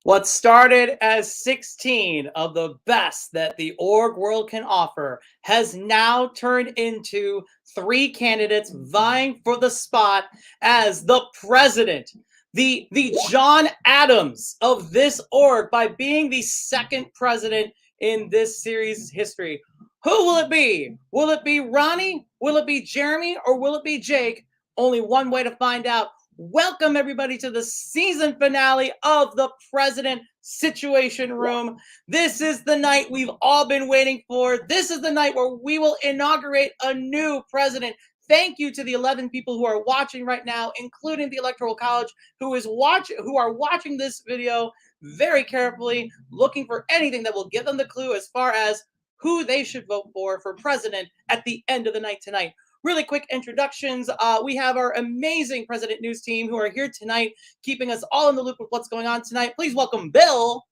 What started as 16 of the best that the org world can offer has now turned into 3 candidates vying for the spot as the president, the John Adams of this org, by being the second president in this series' history. Who will it be? Will it be Ronnie? Will it be Jeremy? Or will it be Jake? Only one way to find out. Welcome, everybody, to the season finale of the President Situation Room. This is the night we've all been waiting for. This is the night where we will inaugurate a new president. Thank you to the 11 people who are watching right now, including the Electoral College, who are watching this video very carefully, looking for anything that will give them the clue as far as who they should vote for president at the end of the night tonight. Really quick introductions. We have our amazing President News team who are here tonight, keeping us all in the loop with what's going on tonight. Please welcome Bill.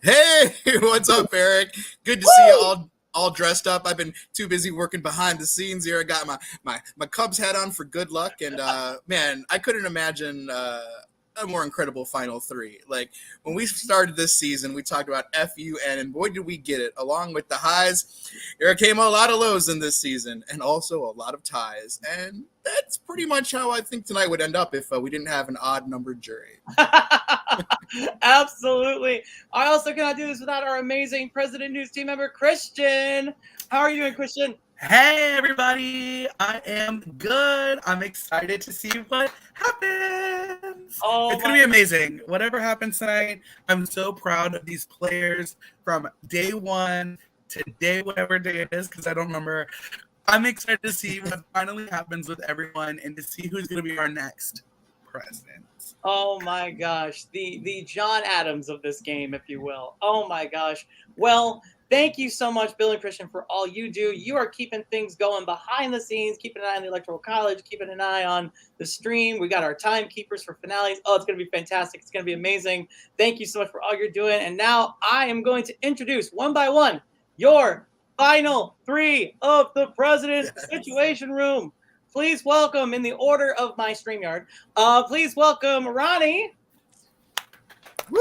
Hey, what's up, Eric? Good to see you all all dressed up. I've been too busy working behind the scenes here. I got my Cubs hat on for good luck, and man, I couldn't imagine a more incredible Final Three. Like when we started this season, we talked about FUN, and boy, did we get it! Along with the highs, there came a lot of lows in this season, and also a lot of ties. And that's pretty much how I think tonight would end up if we didn't have an odd numbered jury. Absolutely. I also cannot do this without our amazing President News team member, Christian. How are you doing, Christian? Hey, everybody. I am good. I'm excited to see what happens. It's going to be amazing. Whatever happens tonight, I'm so proud of these players from day one to day, whatever day it is, because I don't remember. I'm excited to see what finally happens with everyone and to see who's going to be our next president. Oh my gosh, the John Adams of this game, if you will. Oh my gosh. Well, thank you so much, Bill and Christian, for all you do. You are keeping things going behind the scenes, keeping an eye on the Electoral College, keeping an eye on the stream. We got our timekeepers for finales. Oh, it's going to be fantastic. It's going to be amazing. Thank you so much for all you're doing. And now I am going to introduce one by one your final three of the President's Situation Room. Please welcome, in the order of my StreamYard, please welcome Ronnie.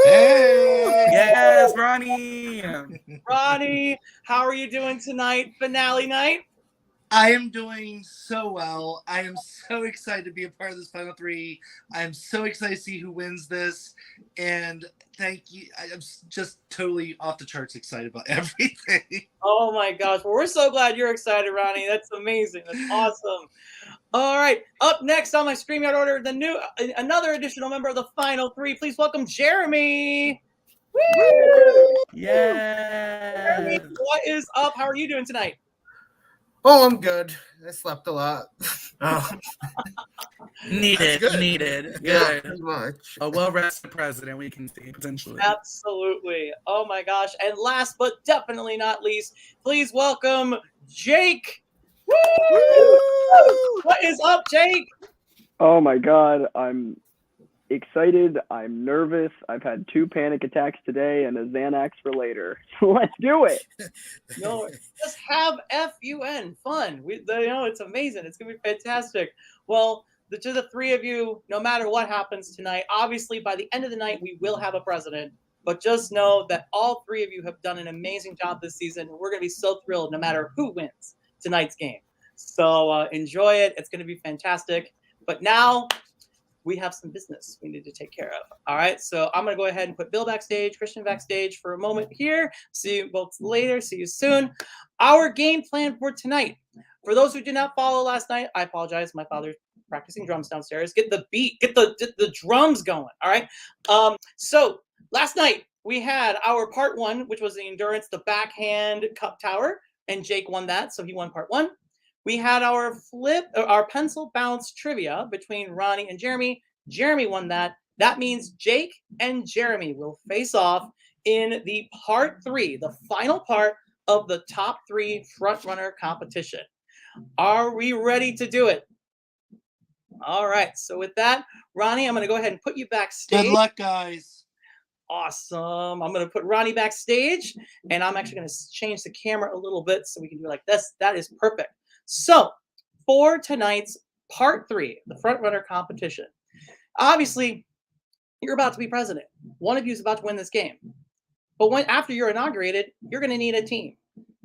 Hey! Yes, Ronnie. Ronnie, how are you doing tonight, finale night? I am doing so well. I am so excited to be a part of this Final Three. I am so excited to see who wins this. And thank you. I'm just totally off the charts excited about everything. Oh my gosh. Well, we're so glad you're excited, Ronnie. That's amazing. That's awesome. All right. Up next on my StreamYard order, another additional member of the Final Three. Please welcome Jeremy. Woo! Yeah. Jeremy, what is up? How are you doing tonight? Oh, I'm good. I slept a lot. Oh. Needed. Good. Yeah, pretty much. A well-rested president, we can see, potentially. Absolutely. Oh my gosh. And last but definitely not least, please welcome Jake. Woo! What is up, Jake? Oh my God. I'm excited. I'm nervous. I've had 2 panic attacks today and a Xanax for later. So let's do it. No, just have FUN fun. It's amazing. It's gonna be fantastic. Well, to the three of you, no matter what happens tonight, obviously by the end of the night we will have a president. But just know that all three of you have done an amazing job this season. We're gonna be so thrilled no matter who wins tonight's game. So enjoy it. It's gonna be fantastic. But now we have some business we need to take care of. All right, so I'm going to go ahead and put Bill backstage, Christian backstage for a moment here. See you both later. See you soon. Our game plan for tonight. For those who did not follow last night, I apologize. My father's practicing drums downstairs. Get the beat, get the drums going. All right. So last night we had our part 1, which was the endurance, the backhand cup tower, and Jake won that, so he won part 1. We had our pencil bounce trivia between Ronnie and Jeremy. Jeremy won that. That means Jake and Jeremy will face off in the part 3, the final part of the top 3 frontrunner competition. Are we ready to do it? All right. So with that, Ronnie, I'm going to go ahead and put you backstage. Good luck, guys. Awesome. I'm going to put Ronnie backstage, and I'm actually going to change the camera a little bit so we can do it like this. That is perfect. So for tonight's part 3, the front runner competition, obviously you're about to be president. One of you is about to win this game. But after you're inaugurated, you're going to need a team.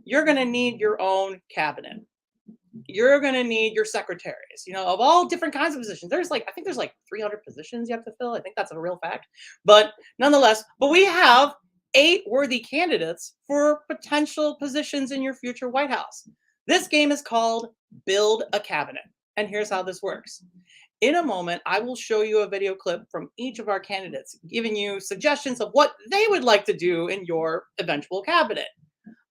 You're going to need your own cabinet. You're going to need your secretaries, of all different kinds of positions. I think there's like 300 positions you have to fill. I think that's a real fact. But nonetheless, we have 8 worthy candidates for potential positions in your future White House. This game is called Build a Cabinet. And here's how this works. In a moment, I will show you a video clip from each of our candidates, giving you suggestions of what they would like to do in your eventual cabinet.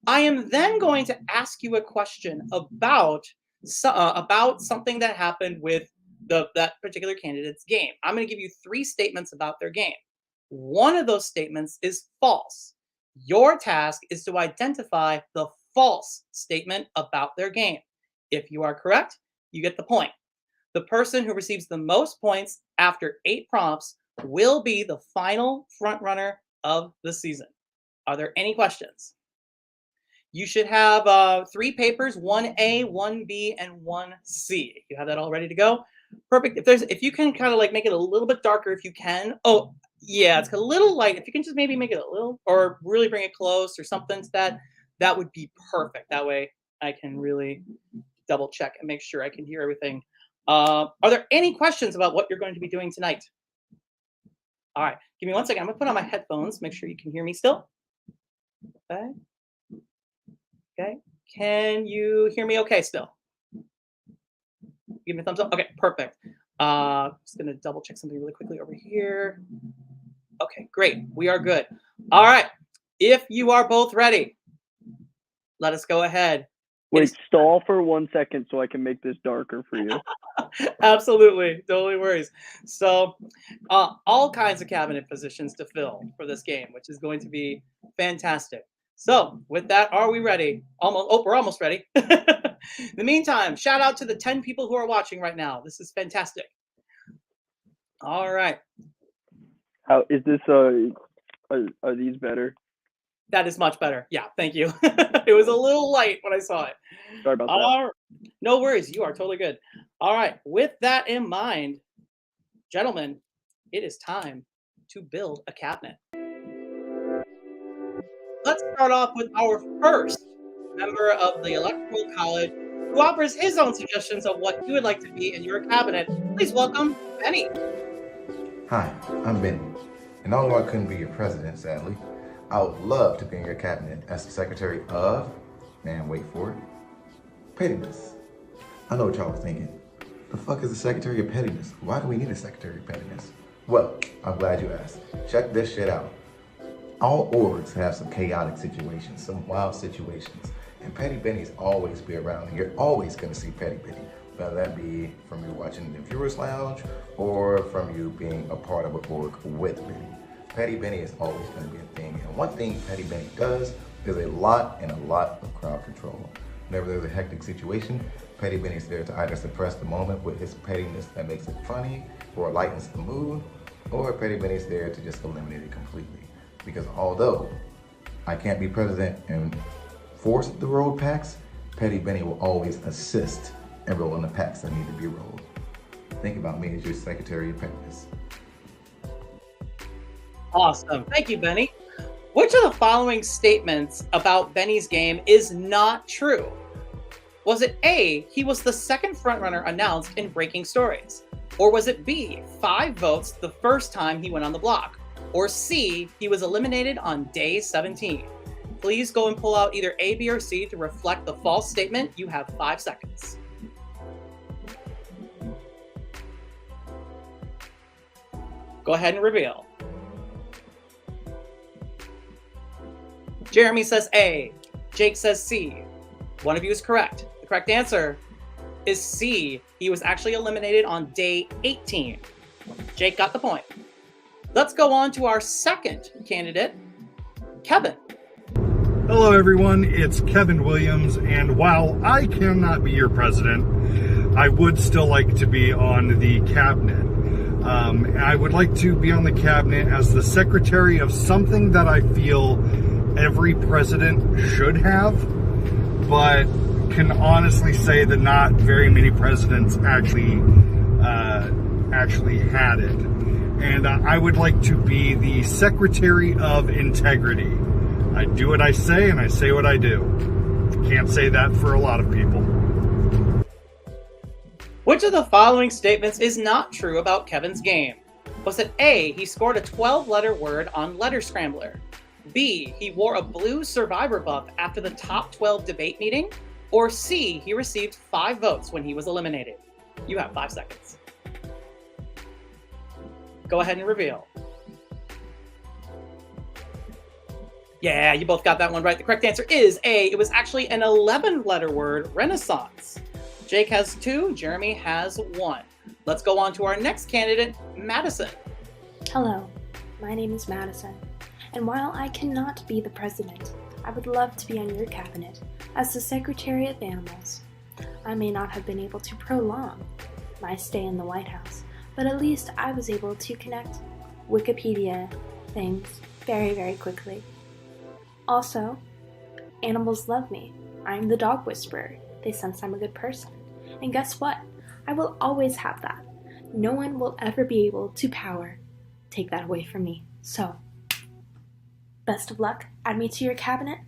I am then going to ask you a question about something that happened with that particular candidate's game. I'm going to give you 3 statements about their game. One of those statements is false. Your task is to identify the false statement about their game. If you are correct, you get the point. The person who receives the most points after 8 prompts will be the final front runner of the season. Are there any questions? You should have 3 papers, 1A, 1B, and 1C. You have that all ready to go? Perfect. If you can kind of like make it a little bit darker, if you can. Oh, yeah, it's a little light. If you can just maybe make it a little, or really bring it close or something to that, that would be perfect. That way I can really double check and make sure I can hear everything. Are there any questions about what you're going to be doing tonight? All right, give me 1 second. I'm gonna put on my headphones, make sure you can hear me still. Okay. Okay. Can you hear me okay still? Give me a thumbs up. Okay, perfect. Just gonna double check something really quickly over here. Okay, great. We are good. All right. If you are both ready, let us go ahead. Wait, stall for 1 second so I can make this darker for you. Absolutely. Totally worries. So all kinds of cabinet positions to fill for this game, which is going to be fantastic. So with that, are we ready? Almost. Oh, we're almost ready. In the meantime, shout out to the 10 people who are watching right now. This is fantastic. All right. How is this? Are these better? That is much better. Yeah, thank you. It was a little light when I saw it. Sorry about that. No worries. You are totally good. All right. With that in mind, gentlemen, it is time to build a cabinet. Let's start off with our first member of the Electoral College who offers his own suggestions of what you would like to be in your cabinet. Please welcome Benny. Hi, I'm Benny. And although I couldn't be your president, sadly, I would love to be in your cabinet as the Secretary of, and wait for it, Pettiness. I know what y'all are thinking. The fuck is the Secretary of Pettiness? Why do we need a Secretary of Pettiness? Well, I'm glad you asked. Check this shit out. All orgs have some chaotic situations, some wild situations, and Petty Benny's always be around, and you're always gonna see Petty Benny, whether that be from you watching the Viewers Lounge or from you being a part of an org with Benny. Petty Benny is always gonna be a thing, and one thing Petty Benny does is a lot of crowd control. Whenever there's a hectic situation, Petty Benny's there to either suppress the moment with his pettiness that makes it funny or lightens the mood, or Petty Benny's there to just eliminate it completely. Because although I can't be president and force the rolled packs, Petty Benny will always assist and roll in the packs that need to be rolled. Think about me as your Secretary of Pettiness. Awesome. Thank you, Benny. Which of the following statements about Benny's game is not true? Was it A, he was the second frontrunner announced in Breaking Stories? Or was it B, 5 votes the first time he went on the block? Or C, he was eliminated on day 17? Please go and pull out either A, B, or C to reflect the false statement. You have 5 seconds. Go ahead and reveal. Jeremy says A. Jake says C. One of you is correct. The correct answer is C. He was actually eliminated on day 18. Jake got the point. Let's go on to our second candidate, Kevin. Hello everyone, it's Kevin Williams, and while I cannot be your president, I would still like to be on the cabinet. I would like to be on the cabinet as the secretary of something that I feel every president should have, but can honestly say that not very many presidents actually had it. And I would like to be the Secretary of Integrity. I do what I say and I say what I do. Can't say that for a lot of people. Which of the following statements is not true about Kevin's game? Was it A, he scored a 12-letter word on Letter Scrambler? B, he wore a blue Survivor buff after the top 12 debate meeting? Or C, he received 5 votes when he was eliminated? You have 5 seconds. Go ahead and reveal. Yeah, you both got that one right. The correct answer is A. It was actually an 11-letter word, Renaissance. Jake has 2, Jeremy has 1. Let's go on to our next candidate, Madison. Hello, my name is Madison, and while I cannot be the president, I would love to be on your cabinet as the Secretary of Animals. I may not have been able to prolong my stay in the White House, but at least I was able to connect Wikipedia things very, very quickly. Also, Animals love me. I'm the dog whisperer. They sense I'm a good person. And guess what? I will always have that. No one will ever be able to take that away from me. So, best of luck. Add me to your cabinet.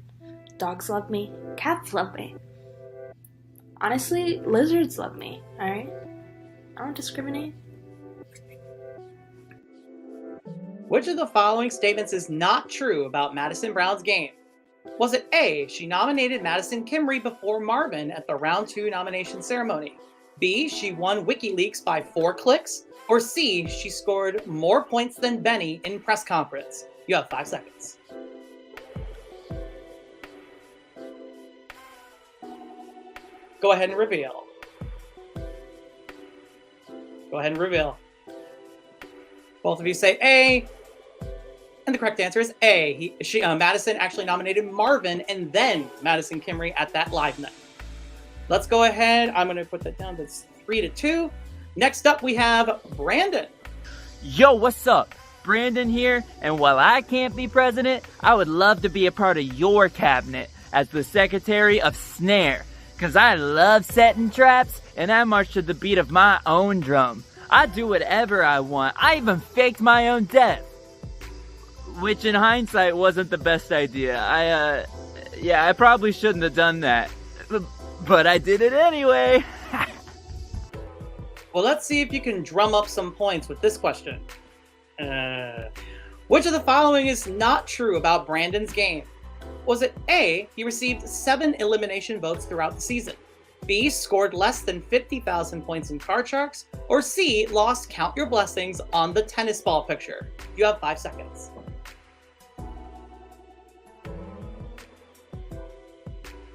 Dogs love me. Cats love me. Honestly, lizards love me, alright? I don't discriminate. Which of the following statements is not true about Madison Brown's game? Was it A, she nominated Madison Kimry before Marvin at the round 2 nomination ceremony? B, she won WikiLeaks by 4 clicks? Or C, she scored more points than Benny in press conference? You have 5 seconds. Go ahead and reveal. Go ahead and reveal. Both of you say A, and the correct answer is A. Madison actually nominated Marvin and then Madison Kimry at that live night. Let's go ahead. I'm going to put that down. That's 3-2. Next up, we have Brandon. Yo, what's up? Brandon here, and while I can't be president, I would love to be a part of your cabinet as the Secretary of Snare, because I love setting traps, and I march to the beat of my own drum. I do whatever I want. I even faked my own death, which in hindsight wasn't the best idea. I probably shouldn't have done that, but I did it anyway. Well, let's see if you can drum up some points with this question. Which of the following is not true about Brandon's game? Was it A, he received 7 elimination votes throughout the season? B, scored less than 50,000 points in Card Sharks? Or C, lost Count Your Blessings on the tennis ball picture? You have 5 seconds.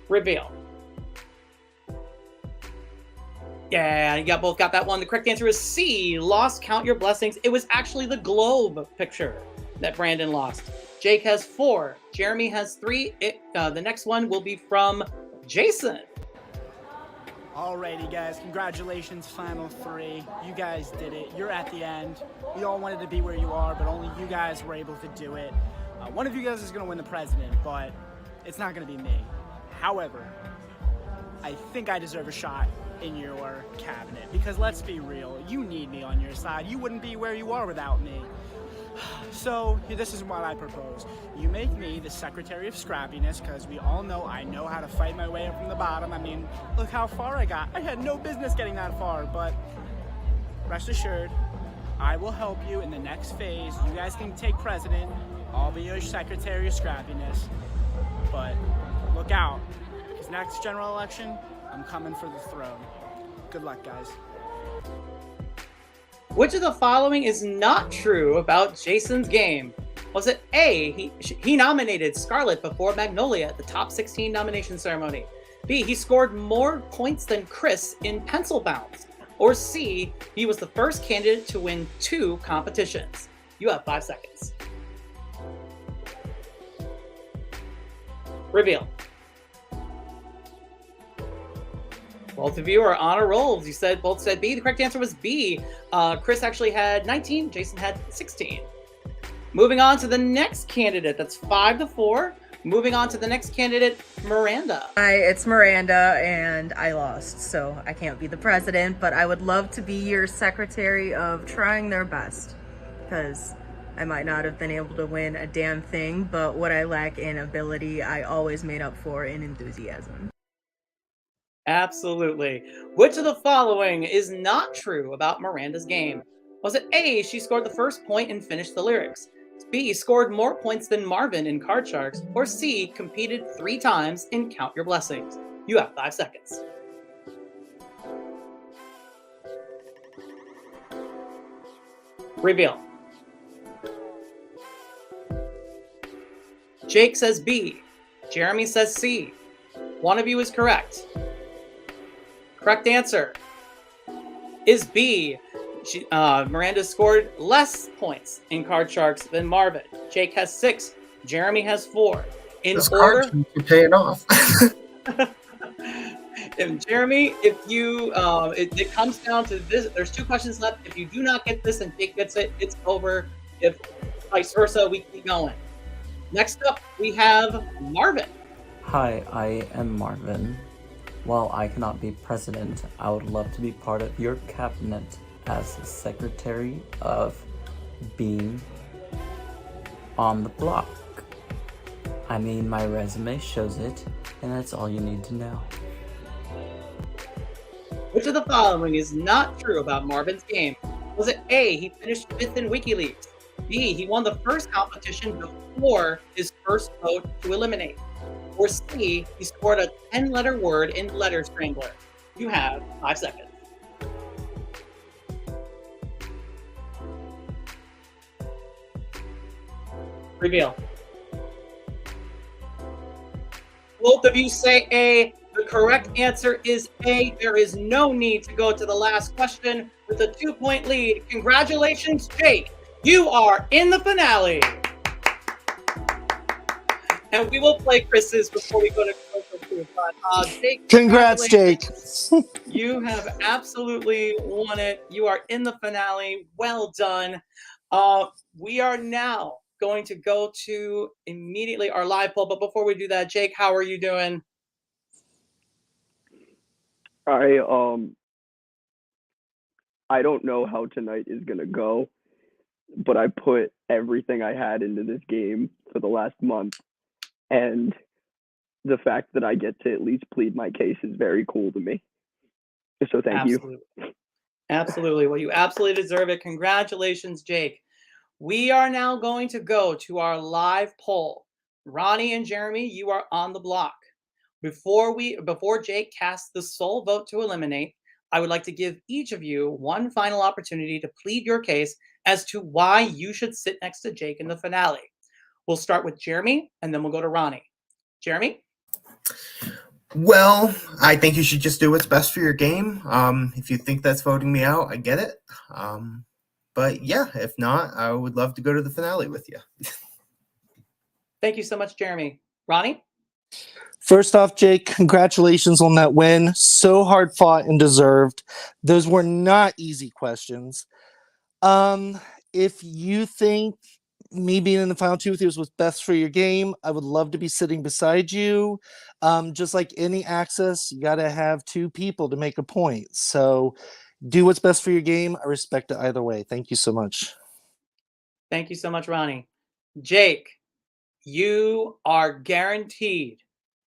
Reveal. Yeah, you both got that one. The correct answer is C, lost Count Your Blessings. It was actually the globe picture that Brandon lost. Jake has 4. Jeremy has 3. The next one will be from Jason. Alrighty, guys. Congratulations, Final 3. You guys did it. You're at the end. We all wanted to be where you are, but only you guys were able to do it. One of you guys is going to win the president, but it's not going to be me. However, I think I deserve a shot in your cabinet, because let's be real, you need me on your side. You wouldn't be where you are without me. So this is what I propose. You make me the Secretary of Scrappiness, because we all know I know how to fight my way up from the bottom. I mean, look how far I got. I had no business getting that far, but rest assured, I will help you in the next phase. You guys can take president. I'll be your Secretary of Scrappiness. But look out, because next general election, I'm coming for the throne. Good luck, guys. Which of the following is not true about Jason's game? Was it A, he nominated Scarlett before Magnolia at the top 16 nomination ceremony? B, he scored more points than Chris in pencil bounds? Or C, he was the first candidate to win 2 competitions? You have 5 seconds. Reveal. Both of you are on a roll. You both said B. The correct answer was B. Chris actually had 19. Jason had 16. Moving on to the next candidate. That's 5-4. Moving on to the next candidate, Miranda. Hi, it's Miranda, and I lost, so I can't be the president, but I would love to be your Secretary of Trying Their Best, because I might not have been able to win a damn thing, but what I lack in ability, I always made up for in enthusiasm. Absolutely. Which of the following is not true about Miranda's game? Was it A, she scored the first point and finished the lyrics? B, scored more points than Marvin in Card Sharks? Or C, competed 3 times in Count Your Blessings? You have 5 seconds. Reveal. Jake says B. Jeremy says C. One of you is correct. Correct answer is B. Miranda scored less points in Card Sharks than Marvin. Jake has 6. Jeremy has 4. In This order, card keeps paying off. and Jeremy, if you, it comes down to this. There's 2 questions left. If you do not get this and Jake gets it, it's over. If vice versa, we keep going. Next up, we have Marvin. Hi, I am Marvin. While I cannot be president, I would love to be part of your cabinet as the Secretary of being on the block. I mean, my resume shows it, and that's all you need to know. Which of the following is not true about Marvin's game? Was it A, he finished 5th in WikiLeaks? B, he won the first competition before his first vote to eliminate? Or C, he scored a 10-letter word in Letter Strangler? You have 5 seconds. Reveal. Both of you say A. The correct answer is A. There is no need to go to the last question with a 2-point lead. Congratulations, Jake. You are in the finale. And we will play Chris's before we go to commercial. Jake, Congrats, Jake. You have absolutely won it. You are in the finale. Well done. We are now going to go to immediately our live poll. But before we do that, Jake, how are you doing? I don't know how tonight is gonna go, but I put everything I had into this game for the last month, and the fact that I get to at least plead my case is very cool to me. So thank you. Absolutely. Well, you absolutely deserve it. Congratulations, Jake. We are now going to go to our live poll. Ronnie and Jeremy, you are on the block. Before Jake casts the sole vote to eliminate, I would like to give each of you one final opportunity to plead your case as to why you should sit next to Jake in the finale. We'll start with Jeremy, and then we'll go to Ronnie. Jeremy? Well, I think you should just do what's best for your game. If you think that's voting me out, I get it. But yeah, if not, I would love to go to the finale with you. Thank you so much, Jeremy. Ronnie? First off, Jake, congratulations on that win. So hard fought and deserved. Those were not easy questions. If you think me being in the final two with you is what's best for your game, I would love to be sitting beside you. Just like any access, you got to have two people to make a point. So do what's best for your game. I respect it either way. Thank you so much. Thank you so much, Ronnie. Jake, you are guaranteed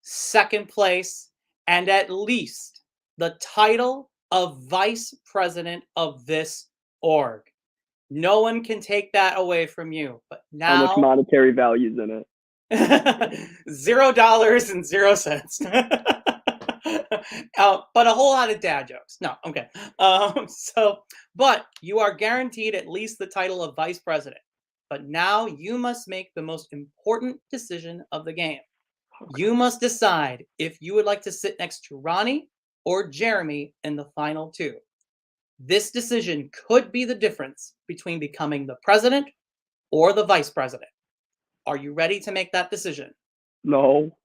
second place and at least the title of vice president of this org. No one can take that away from you. But now, How much monetary value is in it? $0.00. But a whole lot of dad jokes. No, okay. But you are guaranteed at least the title of vice president. But now you must make the most important decision of the game. You must decide if you would like to sit next to Ronnie or Jeremy in the final two. This decision could be the difference between becoming the president or the vice president. Are you ready to make that decision? No.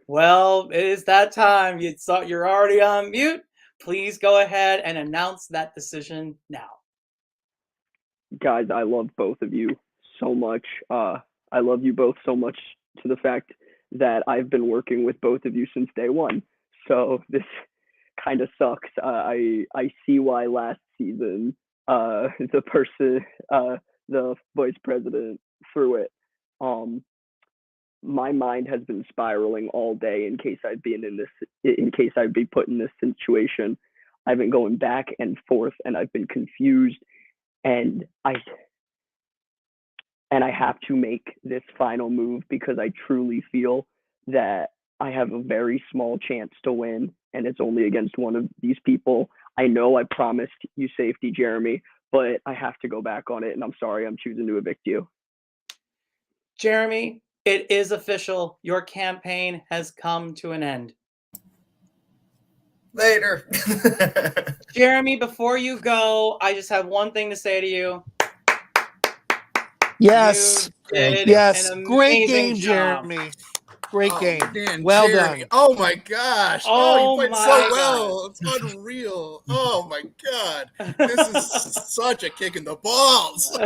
Well, it is that time. You're already on mute. Please go ahead and announce that decision now. Guys, I love both of you so much. I love you both so much to the fact that I've been working with both of you since day one. So this kind of sucks. I see why last season the vice president threw it. My mind has been spiraling all day in case I'd be put in this situation. I've been going back and forth and I've been confused, and I have to make this final move because I truly feel that I have a very small chance to win, and it's only against one of these people. I know I promised you safety, Jeremy, but I have to go back on it, and I'm sorry, I'm choosing to evict you. Jeremy, it is official. Your campaign has come to an end. Later. Jeremy, before you go, I just have one thing to say to you. Yes. You did yes. an Great amazing game, job. Jeremy. Great Oh, game. man, Well Jeremy. done. Oh my gosh. Oh you played my so God. well. It's unreal. Oh my God. This is such a kick in the balls.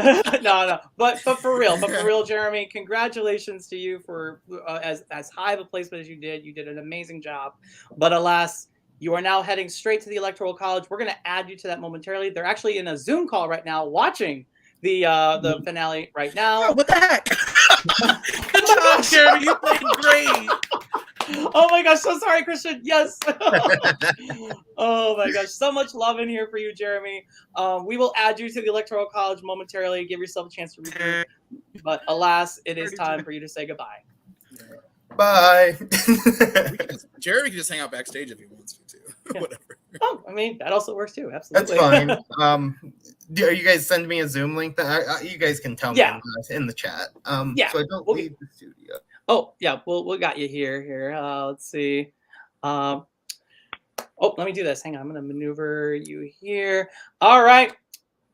No. But for real, Jeremy, congratulations to you for as high of a placement as you did. You did an amazing job. But alas, you are now heading straight to the Electoral College. We're going to add you to that momentarily. They're actually in a Zoom call right now watching the finale right now. Oh, what the heck? Good job, Jeremy. You played great. Oh my gosh, so sorry, Christian. Yes. Oh my gosh, so much love in here for you, Jeremy. We will add you to the Electoral College momentarily. Give yourself a chance to regroup. But alas, it is time for you to say goodbye. Bye. Jeremy can just hang out backstage if he wants to, too. Yeah. Whatever. Oh, I mean, that also works too. That's Absolutely. fine. Are you guys sending me a Zoom link? You guys can tell me in the chat. Yeah, So I don't leave the studio. Oh, yeah, we got you here. Let's see. Oh, let me do this. Hang on, I'm going to maneuver you here. All right.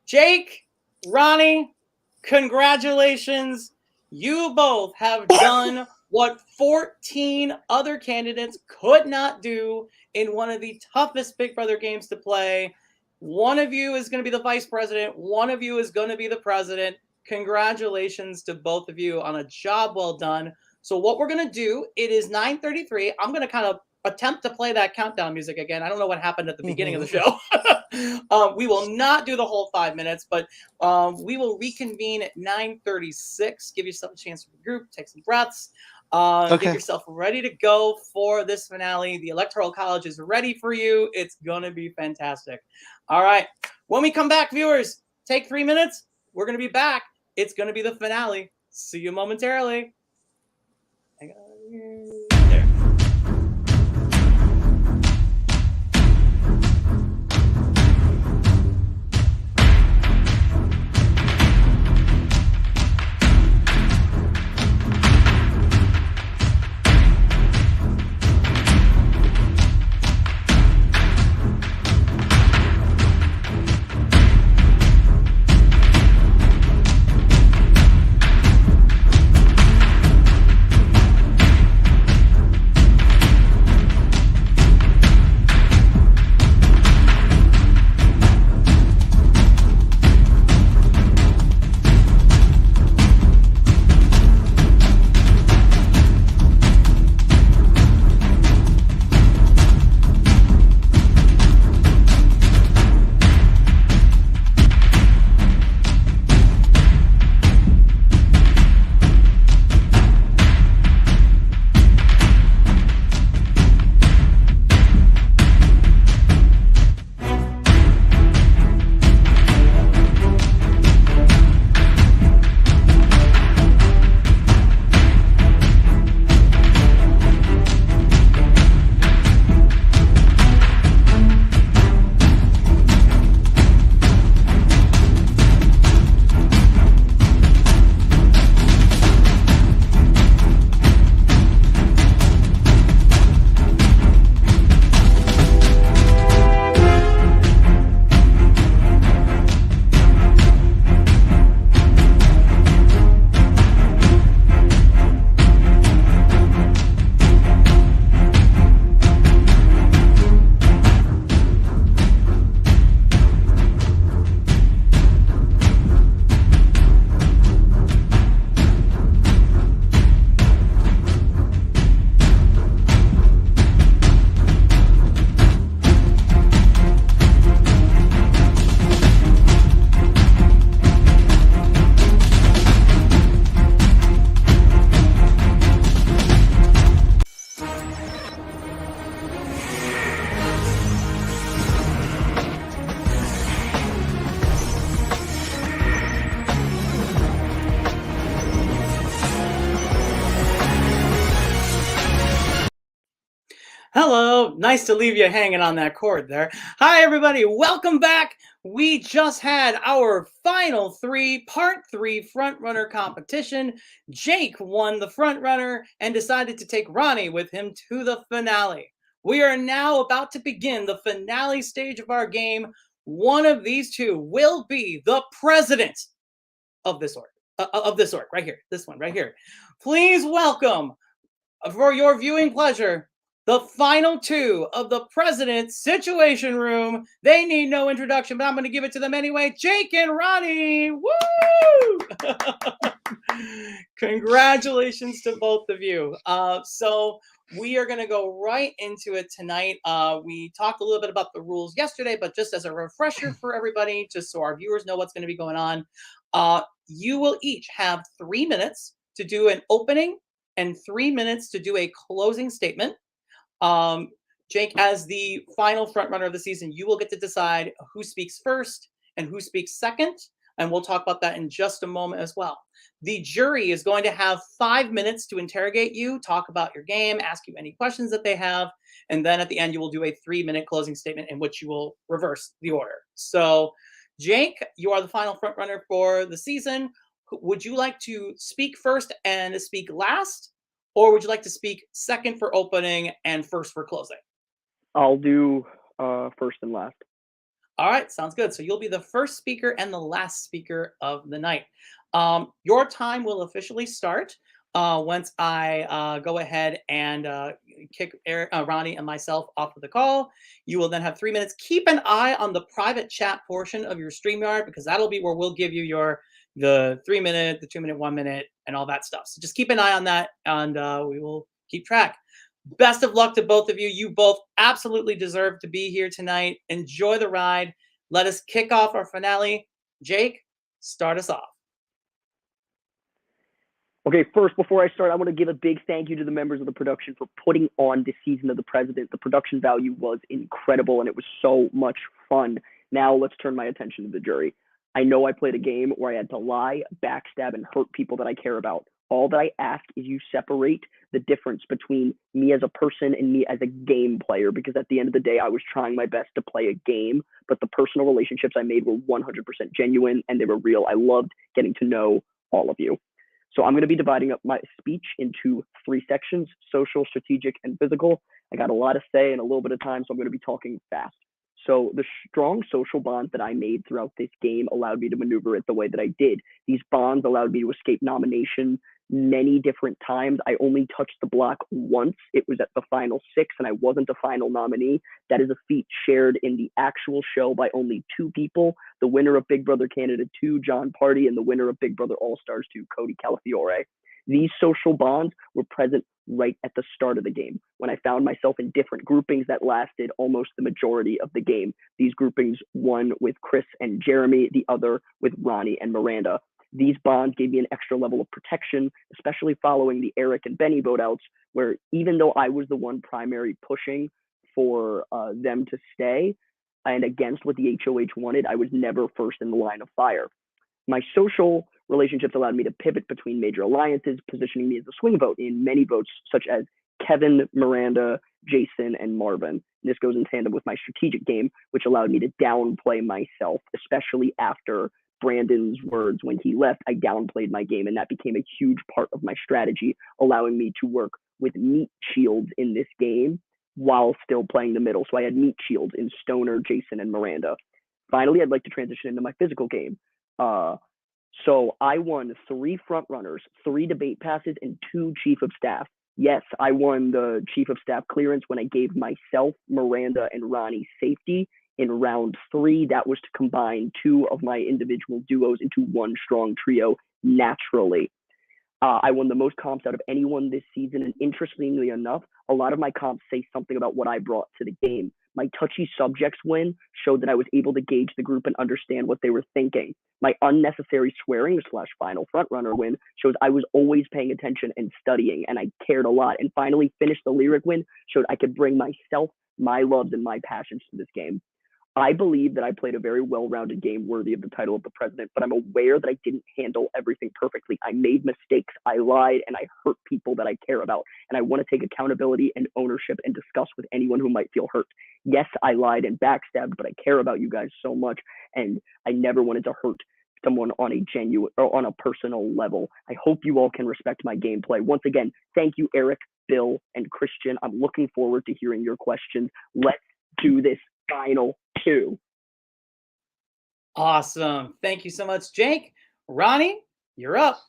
Jake, Ronnie, congratulations. You both have done what 14 other candidates could not do in one of the toughest Big Brother games to play. One of you is going to be the vice president. One of you is going to be the president. Congratulations to both of you on a job well done. So what we're going to do, it is 9:33. I'm going to kind of attempt to play that countdown music again. I don't know what happened at the beginning of the show. We will not do the whole 5 minutes, but we will reconvene at 9:36. Give yourself a chance to regroup, take some breaths, get yourself ready to go for this finale. The Electoral College is ready for you. It's going to be fantastic. All right. When we come back, viewers, take 3 minutes. We're going to be back. It's going to be the finale. See you momentarily. There. Hello, nice to leave you hanging on that cord there. Hi, everybody, welcome back. We just had our final part three front runner competition. Jake won the front runner and decided to take Ronnie with him to the finale. We are now about to begin the finale stage of our game. One of these two will be the president of this org right here. This one right here. Please welcome for your viewing pleasure, the final two of the President's Situation Room. They need no introduction, but I'm going to give it to them anyway. Jake and Ronnie. Woo! Congratulations to both of you. So we are going to go right into it tonight. We talked a little bit about the rules yesterday, but just as a refresher for everybody, just so our viewers know what's going to be going on, you will each have 3 minutes to do an opening and 3 minutes to do a closing statement. Jake, as the final front runner of the season, you will get to decide who speaks first and who speaks second, and we'll talk about that in just a moment as well. The jury is going to have 5 minutes to interrogate you, talk about your game, ask you any questions that they have, and then at the end you will do a 3-minute closing statement in which you will reverse the order. So, Jake, you are the final front runner for the season. Would you like to speak first and speak last? Or would you like to speak second for opening and first for closing? I'll do first and last. All right, sounds good. So you'll be the first speaker and the last speaker of the night. Your time will officially start once I go ahead and kick Ronnie and myself off of the call. You will then have 3 minutes. Keep an eye on the private chat portion of your StreamYard, because that'll be where we'll give you the 3 minute, the 2 minute, 1 minute, and all that stuff. So just keep an eye on that, and we will keep track. Best of luck to both of you. You both absolutely deserve to be here tonight. Enjoy the ride. Let us kick off our finale. Jake, start us off. Okay, first, before I start, I want to give a big thank you to the members of the production for putting on this season of The President. The production value was incredible, and it was so much fun. Now let's turn my attention to the jury. I know I played a game where I had to lie, backstab, and hurt people that I care about. All that I ask is you separate the difference between me as a person and me as a game player, because at the end of the day, I was trying my best to play a game, but the personal relationships I made were 100% genuine and they were real. I loved getting to know all of you. So I'm going to be dividing up my speech into 3 sections: social, strategic, and physical. I got a lot to say in a little bit of time, so I'm going to be talking fast. So the strong social bonds that I made throughout this game allowed me to maneuver it the way that I did. These bonds allowed me to escape nomination many different times. I only touched the block once. It was at the final 6, and I wasn't the final nominee. That is a feat shared in the actual show by only 2 people: the winner of Big Brother Canada 2, John Party, and the winner of Big Brother All Stars 2, Cody Calafiore. These social bonds were present right at the start of the game, when I found myself in different groupings that lasted almost the majority of the game. These groupings, one with Chris and Jeremy, the other with Ronnie and Miranda. These bonds gave me an extra level of protection, especially following the Eric and Benny vote outs, where even though I was the one primary pushing for them to stay and against what the HOH wanted, I was never first in the line of fire. My social relationships allowed me to pivot between major alliances, positioning me as a swing vote in many votes, such as Kevin, Miranda, Jason, and Marvin. This goes in tandem with my strategic game, which allowed me to downplay myself, especially after Brandon's words when he left. I downplayed my game, and that became a huge part of my strategy, allowing me to work with meat shields in this game while still playing the middle. So I had meat shields in Stoner, Jason, and Miranda. Finally, I'd like to transition into my physical game. So I won 3 front runners, 3 debate passes, and 2 chief of staff. Yes, I won the chief of staff clearance when I gave myself, Miranda, and Ronnie safety in round 3. That was to combine 2 of my individual duos into one strong trio naturally. I won the most comps out of anyone this season, and interestingly enough, a lot of my comps say something about what I brought to the game. My touchy subjects win showed that I was able to gauge the group and understand what they were thinking. My unnecessary swearing / final frontrunner win shows I was always paying attention and studying, and I cared a lot. And finally, finish the lyric win showed I could bring myself, my loves, and my passions to this game. I believe that I played a very well-rounded game worthy of the title of the president, but I'm aware that I didn't handle everything perfectly. I made mistakes, I lied, and I hurt people that I care about. And I want to take accountability and ownership and discuss with anyone who might feel hurt. Yes, I lied and backstabbed, but I care about you guys so much, and I never wanted to hurt someone on a genuine or on a personal level. I hope you all can respect my gameplay. Once again, thank you, Eric, Bill, and Christian. I'm looking forward to hearing your questions. Let's do this final 2. Awesome. Thank you so much, Jake. Ronnie, you're up.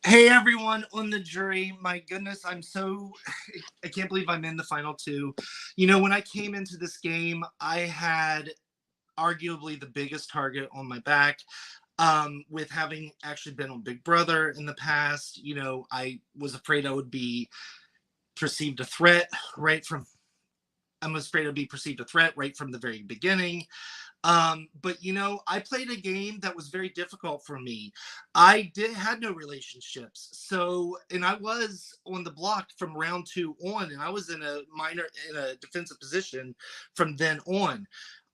Hey everyone on the jury. My goodness, I can't believe I'm in the final two. You know, when I came into this game, I had arguably the biggest target on my back. With having actually been on Big Brother in the past, you know, I was afraid I would be perceived a threat right from I'm afraid I'd be perceived a threat right from the very beginning. But you know, I played a game that was very difficult for me. I had no relationships, so and I was on the block from round 2 on, and I was in a defensive position from then on.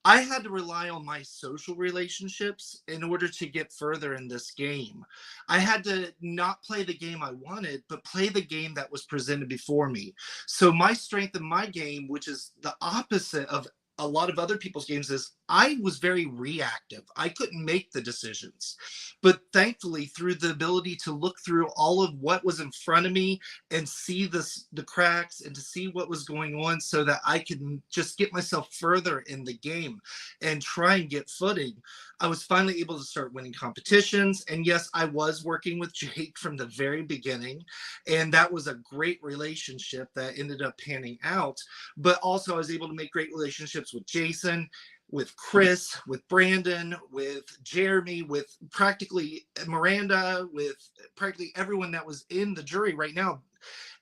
I had to rely on my social relationships in order to get further in this game. I had to not play the game I wanted, but play the game that was presented before me. So my strength in my game, which is the opposite of a lot of other people's games, is I was very reactive. I couldn't make the decisions. But thankfully, through the ability to look through all of what was in front of me and see the cracks and to see what was going on so that I could just get myself further in the game and try and get footing, I was finally able to start winning competitions. And yes, I was working with Jake from the very beginning. And that was a great relationship that ended up panning out. But also I was able to make great relationships with Jason, with Chris, with Brandon, with Jeremy, with practically Miranda, with practically everyone that was in the jury right now.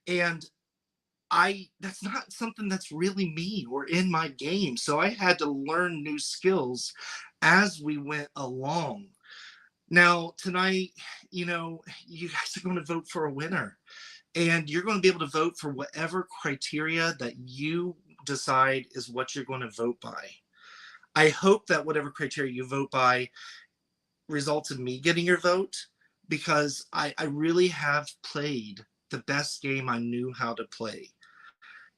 And that's not something that's really me or in my game. So I had to learn new skills as we went along. Now, tonight, you know, you guys are going to vote for a winner. And you're going to be able to vote for whatever criteria that you decide is what you're going to vote by. I hope that whatever criteria you vote by results in me getting your vote, because I really have played the best game I knew how to play.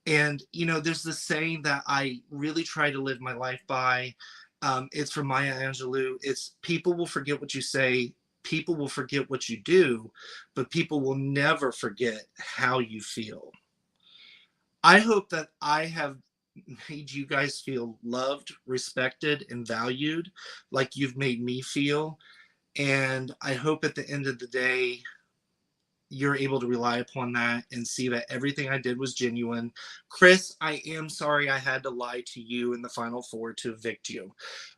And, you know, there's this saying that I really try to live my life by. It's from Maya Angelou. It's people will forget what you say, people will forget what you do, but people will never forget how you feel. I hope that I have made you guys feel loved, respected, and valued like you've made me feel. And I hope at the end of the day, you're able to rely upon that and see that everything I did was genuine. Chris, I am sorry I had to lie to you in the final 4 to evict you,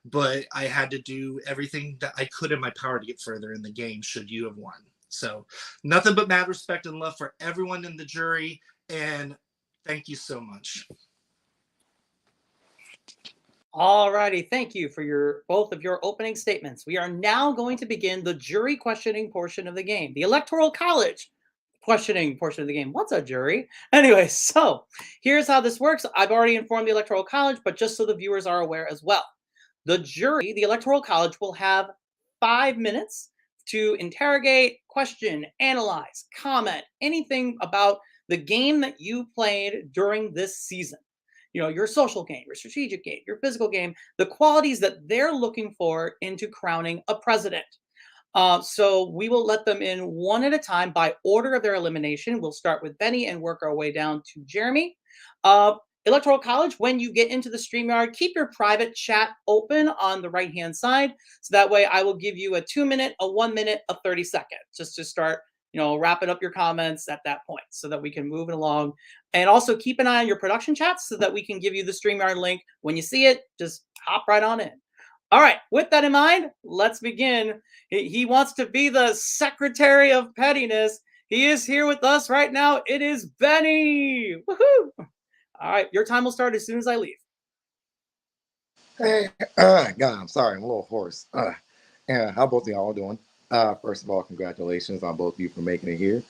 but I had to do everything that I could in my power to get further in the game should you have won. So nothing but mad respect and love for everyone in the jury, and thank you so much. All righty, thank you for both of your opening statements. We are now going to begin the jury questioning portion of the game, the Electoral College questioning portion of the game. What's a jury? Anyway, so here's how this works. I've already informed the Electoral College, but just so the viewers are aware as well. The jury, the Electoral College, will have 5 minutes to interrogate, question, analyze, comment, anything about the game that you played during this season. You know, your social game, your strategic game, your physical game, the qualities that they're looking for into crowning a president. So we will let them in one at a time by order of their elimination. We'll start with Benny and work our way down to Jeremy. Electoral College, when you get into the StreamYard, keep your private chat open on the right-hand side. So that way I will give you a 2-minute, a 1-minute, a 30-second, just to start, you know, wrapping up your comments at that point so that we can move it along. And also keep an eye on your production chats so that we can give you the StreamYard link. When you see it, just hop right on in. All right, with that in mind, let's begin. He wants to be the Secretary of Pettiness. He is here with us right now. It is Benny. Woohoo! All right, your time will start as soon as I leave. Hey, God, I'm sorry, I'm a little hoarse. Yeah, how both of y'all doing? First of all, congratulations on both of you for making it here.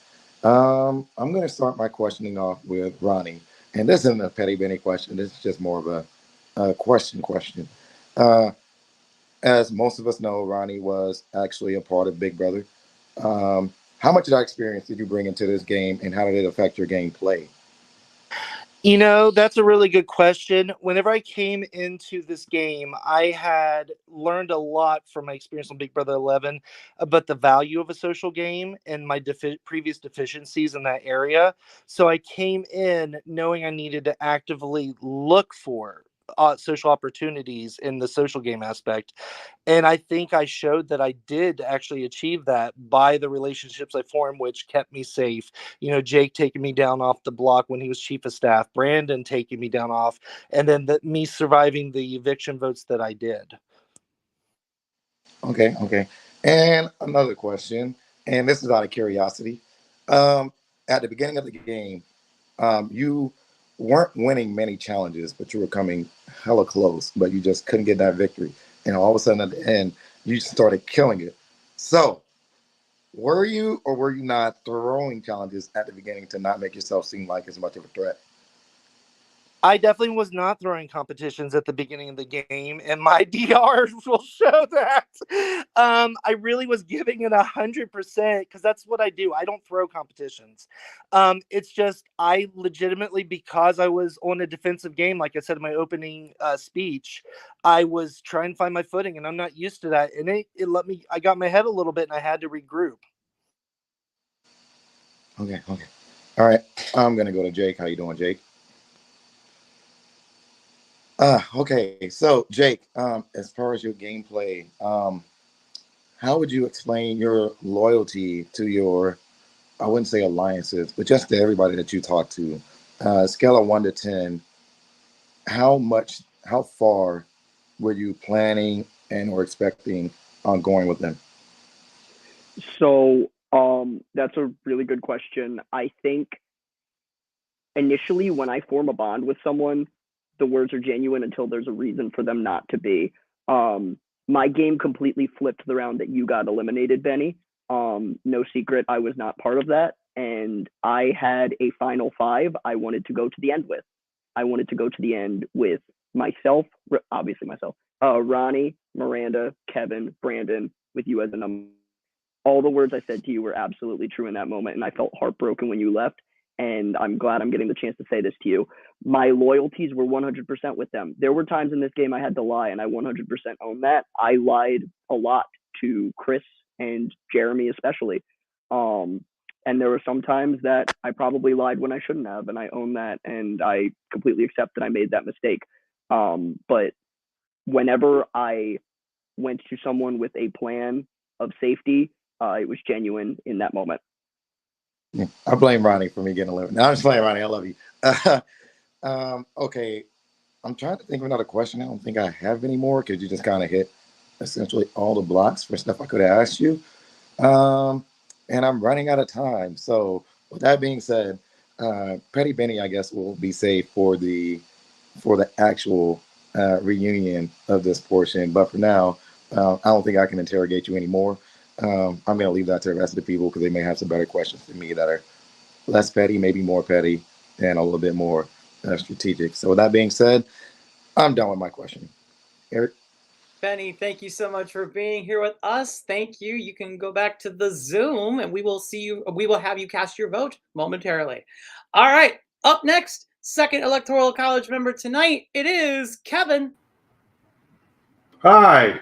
I'm going to start my questioning off with Ronnie. And this isn't a petty Benny question. This is just more of a question. As most of us know, Ronnie was actually a part of Big Brother. How much of that experience did you bring into this game, and how did it affect your gameplay? You know, that's a really good question. Whenever I came into this game, I had learned a lot from my experience on Big Brother 11 about the value of a social game and my previous deficiencies in that area. So I came in knowing I needed to actively look for social opportunities in the social game aspect. And I think I showed that I did actually achieve that by the relationships I formed, which kept me safe. You know, Jake taking me down off the block when he was chief of staff, Brandon taking me down off, and then me surviving the eviction votes that I did. Okay, okay. And another question, and this is out of curiosity. At the beginning of the game, you weren't winning many challenges, but you were coming hella close, but you just couldn't get that victory. And all of a sudden at the end, you started killing it. So, were you or were you not throwing challenges at the beginning to not make yourself seem like as much of a threat? I definitely was not throwing competitions at the beginning of the game, and my DRs will show that. I really was giving it 100% because that's what I do. I don't throw competitions. It's just I legitimately, because I was on a defensive game, like I said in my opening speech, I was trying to find my footing, and I'm not used to that. And it let me. I got my head a little bit, and I had to regroup. Okay, okay. All right. I'm gonna go to Jake. How you doing, Jake? Okay, so Jake, as far as your gameplay, how would you explain your loyalty to your, I wouldn't say alliances, but just to everybody that you talk to? Scale of 1 to 10, how far were you planning and or expecting on going with them? So that's a really good question. I think initially when I form a bond with someone, the words are genuine until there's a reason for them not to be. My game completely flipped the round that you got eliminated, Benny. No secret, I was not part of that. And I had a final 5 I wanted to go to the end with. I wanted to go to the end with myself, obviously myself, Ronnie, Miranda, Kevin, Brandon, with you as a number. All the words I said to you were absolutely true in that moment, and I felt heartbroken when you left. And I'm glad I'm getting the chance to say this to you. My loyalties were 100% with them. There were times in this game I had to lie, and I 100% own that. I lied a lot to Chris and Jeremy especially. And there were some times that I probably lied when I shouldn't have, and I own that, and I completely accept that I made that mistake. But whenever I went to someone with a plan of safety, it was genuine in that moment. I blame Ronnie for me getting 11. No, I'm just playing, Ronnie. I love you. Okay, I'm trying to think of another question. I don't think I have any more because you just kind of hit essentially all the blocks for stuff I could have asked you. And I'm running out of time. So with that being said, Petty Benny, I guess, will be saved for the actual reunion of this portion. But for now, I don't think I can interrogate you anymore. I'm going to leave that to the rest of the people because they may have some better questions than me that are less petty, maybe more petty, and a little bit more strategic. So with that being said, I'm done with my question. Eric? Benny, thank you so much for being here with us. Thank you. You can go back to the Zoom and we will see you. We will have you cast your vote momentarily. All right. Up next, second Electoral College member tonight, it is Kevin. Hi.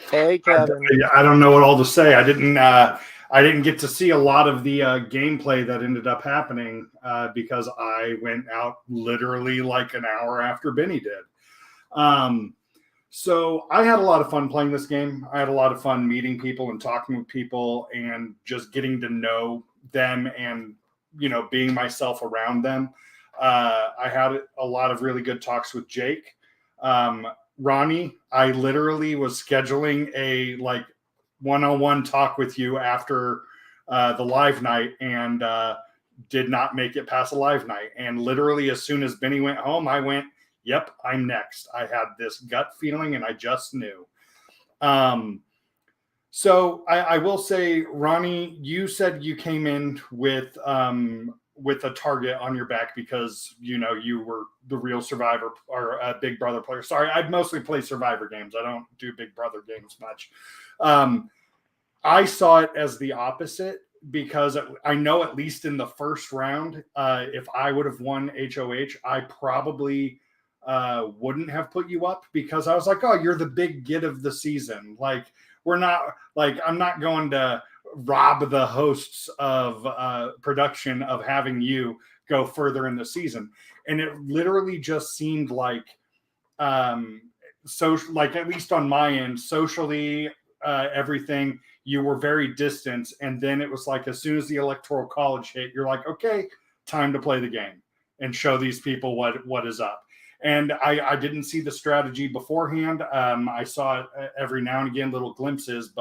Hey, Kevin. I don't know what all to say. I didn't get to see a lot of the gameplay that ended up happening because I went out literally like an hour after Benny did. So I had a lot of fun playing this game. I had a lot of fun meeting people and talking with people and just getting to know them and, you know, being myself around them. I had a lot of really good talks with Jake. Ronnie, I literally was scheduling a like one-on-one talk with you after the live night and did not make it past the live night. And literally as soon as Benny went home, I went, yep, I'm next. I had this gut feeling and I just knew. So I will say, Ronnie, you said you came in with a target on your back because, you know, you were the real Survivor or a Big Brother player. Sorry, I mostly play Survivor games. I don't do Big Brother games much. I saw it as the opposite because I know at least in the first round, if I would have won HOH, I probably wouldn't have put you up because I was like, oh, you're the big get of the season. Like, we're not like, I'm not going to rob the hosts of production of having you go further in the season. And it literally just seemed like, like at least on my end, socially, everything, you were very distant. And then it was like, as soon as the Electoral College hit, you're like, okay, time to play the game and show these people what is up. And I didn't see the strategy beforehand. I saw it every now and again, little glimpses,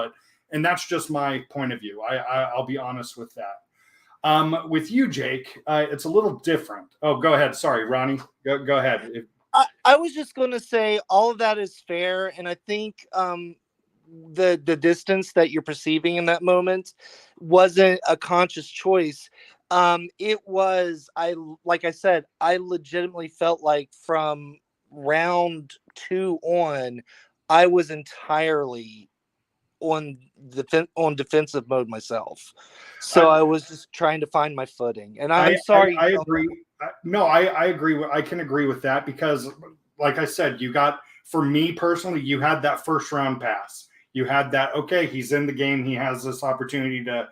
and that's just my point of view. I'll be honest with that. With you, Jake, it's a little different. Oh, go ahead. Sorry, Ronnie. Go ahead. I was just going to say all of that is fair, and I think the distance that you're perceiving in that moment wasn't a conscious choice. It was, like I said, I legitimately felt like from round 2 on, I was entirely on defensive mode myself. So I was just trying to find my footing. And I'm sorry. I agree. I agree. I can agree with that because, like I said, for me personally, you had that first round pass. You had that, okay, he's in the game. He has this opportunity to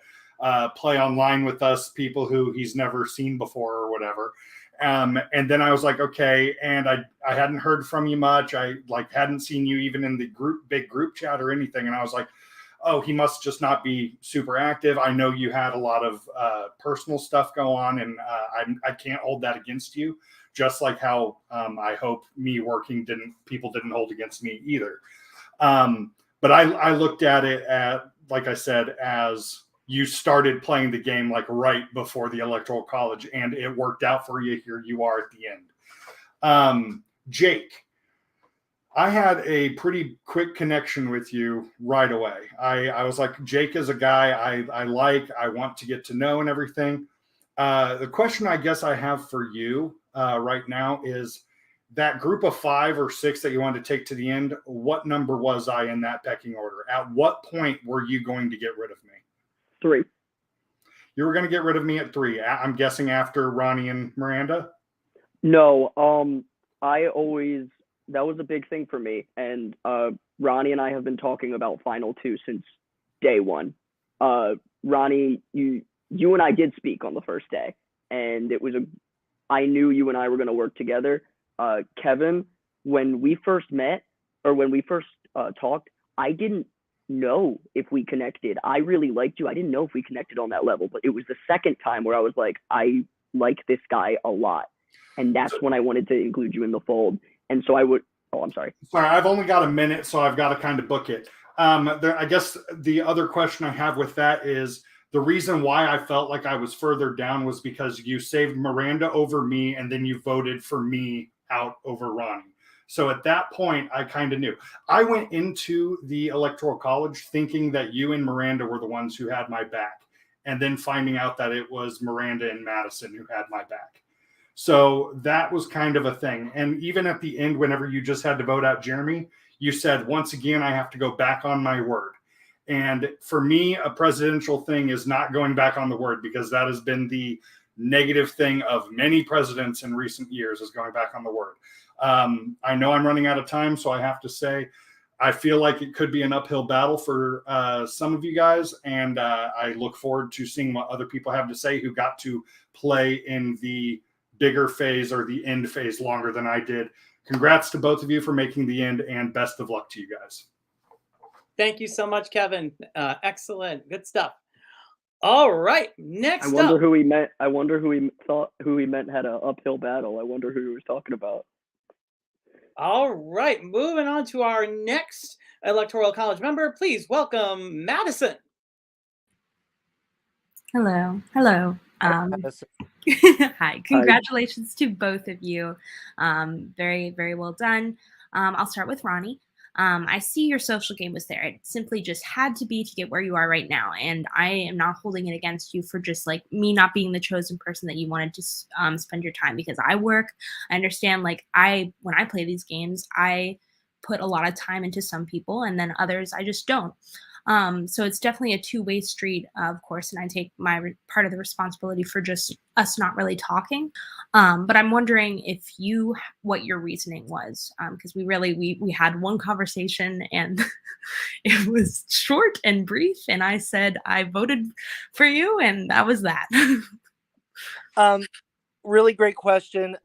play online with us, people who he's never seen before or whatever. And then I was like, okay. And I hadn't heard from you much. I hadn't seen you even in the big group chat or anything. And I was like, oh, he must just not be super active. I know you had a lot of personal stuff go on, and I can't hold that against you. Just like how I hope me working people didn't hold against me either. But I looked at it like I said, as you started playing the game like right before the Electoral College, and it worked out for you. Here you are at the end. Jake, I had a pretty quick connection with you right away. I was like, Jake is a guy I want to get to know and everything. The question I guess I have for you right now is that group of 5 or 6 that you wanted to take to the end. What number was I in that pecking order? At what point were you going to get rid of me? 3. You were going to get rid of me at 3. I'm guessing after Ronnie and Miranda? No, that was a big thing for me. And Ronnie and I have been talking about Final 2 since day 1. Ronnie, you and I did speak on the first day, and I knew you and I were going to work together. Kevin, when we first met, or when we first talked, I didn't know if we connected. I really liked you. I didn't know if we connected on that level, but it was the second time where I was like, I like this guy a lot. And that's when I wanted to include you in the fold. And so I'm sorry. Sorry, I've only got a minute, so I've got to kind of book it. I guess the other question I have with that is the reason why I felt like I was further down was because you saved Miranda over me, and then you voted for me out over Ronnie. So at that point, I kind of knew. I went into the Electoral College thinking that you and Miranda were the ones who had my back, and then finding out that it was Miranda and Madison who had my back. So that was kind of a thing. And even at the end, whenever you just had to vote out Jeremy, you said, once again, I have to go back on my word. And for me, a presidential thing is not going back on the word, because that has been the negative thing of many presidents in recent years, is going back on the word. I know I'm running out of time, so I have to say, I feel like it could be an uphill battle for some of you guys, and I look forward to seeing what other people have to say who got to play in the bigger phase or the end phase longer than I did. Congrats to both of you for making the end, and best of luck to you guys. Thank you so much, Kevin. Excellent. Good stuff. All right. Next I wonder up. who he meant. I wonder who he meant had an uphill battle. I wonder who he was talking about. All right. Moving on to our next Electoral College member. Please welcome Madison. Hello. Hello. Hi. Congratulations to both of you. Very, very well done. I'll start with Ronnie. I see your social game was there. It simply just had to be to get where you are right now. And I am not holding it against you for just like me not being the chosen person that you wanted to spend your time, because I work. I understand, like, when I play these games, I put a lot of time into some people, and then others I just don't. So it's definitely a two-way street, of course, and I take my part of the responsibility for just us not really talking. But I'm wondering what your reasoning was, because we had one conversation and it was short and brief, and I said I voted for you, and that was that. really great question.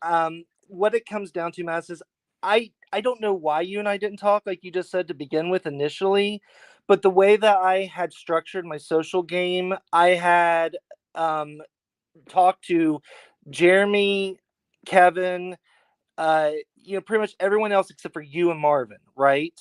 What it comes down to, Mass, is I don't know why you and I didn't talk like you just said to begin with initially, but the way that I had structured my social game, I had talked to Jeremy, Kevin, pretty much everyone else except for you and Marvin, right?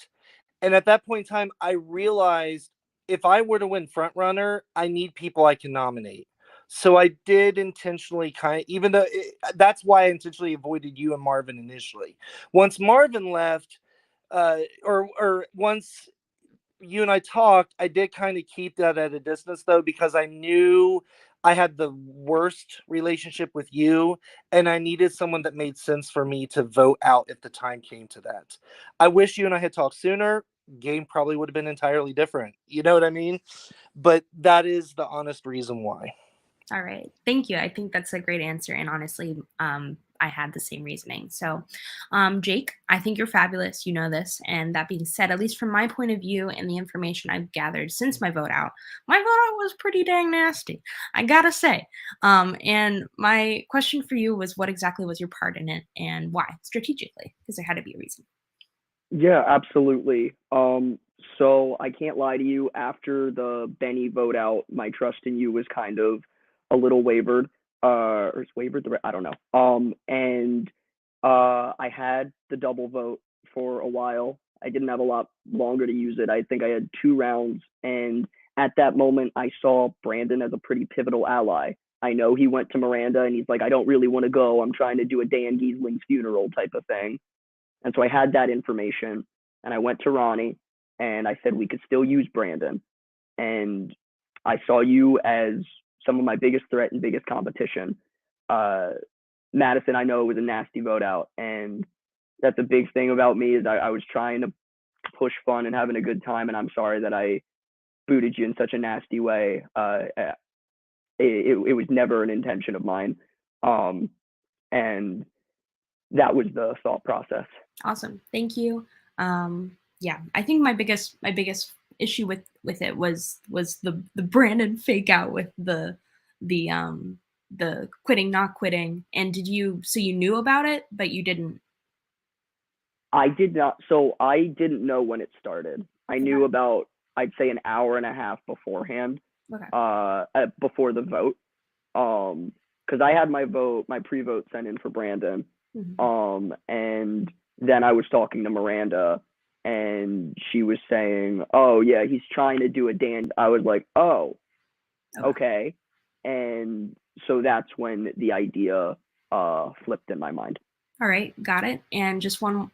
And at that point in time, I realized if I were to win front runner, I need people I can nominate. So I did intentionally even though that's why I intentionally avoided you and Marvin initially. Once Marvin left, or once you and I talked, I did kind of keep that at a distance though, because I knew I had the worst relationship with you and I needed someone that made sense for me to vote out if the time came to that. I wish you and I had talked sooner. Game probably would have been entirely different. You know what I mean? But that is the honest reason why. All right. Thank you. I think that's a great answer. And honestly, I had the same reasoning. So, Jake, I think you're fabulous. You know this. And that being said, at least from my point of view and the information I've gathered since my vote out was pretty dang nasty, I gotta say. And my question for you was, what exactly was your part in it and why strategically? Because there had to be a reason. Yeah, absolutely. So I can't lie to you. After the Benny vote out, my trust in you was kind of a little wavered. Or is wavered I don't know. And I had the double vote for a while. I didn't have a lot longer to use it. I think I had 2 rounds, and at that moment, I saw Brandon as a pretty pivotal ally. I know he went to Miranda, and he's like, I don't really want to go. I'm trying to do a Dan Giesling's funeral type of thing. And so I had that information, and I went to Ronnie, and I said we could still use Brandon. And I saw you as some of my biggest threat and biggest competition. Madison, I know it was a nasty vote out, and that's a big thing about me is I was trying to push fun and having a good time, and I'm sorry that I booted you in such a nasty way. It was never an intention of mine, and that was the thought process. Awesome. Thank you. Yeah, I think my biggest issue with it was the Brandon fake out with the quitting, not quitting. And so you knew about it, but you didn't? I did not. So I didn't know when it started. I knew about, I'd say, an hour and a half beforehand, before the vote. Because I had my pre-vote sent in for Brandon. Mm-hmm. And then I was talking to Miranda, and she was saying, oh yeah, he's trying to do a Dan. I was like, oh, okay. And so that's when the idea flipped in my mind. All right, got it. And just one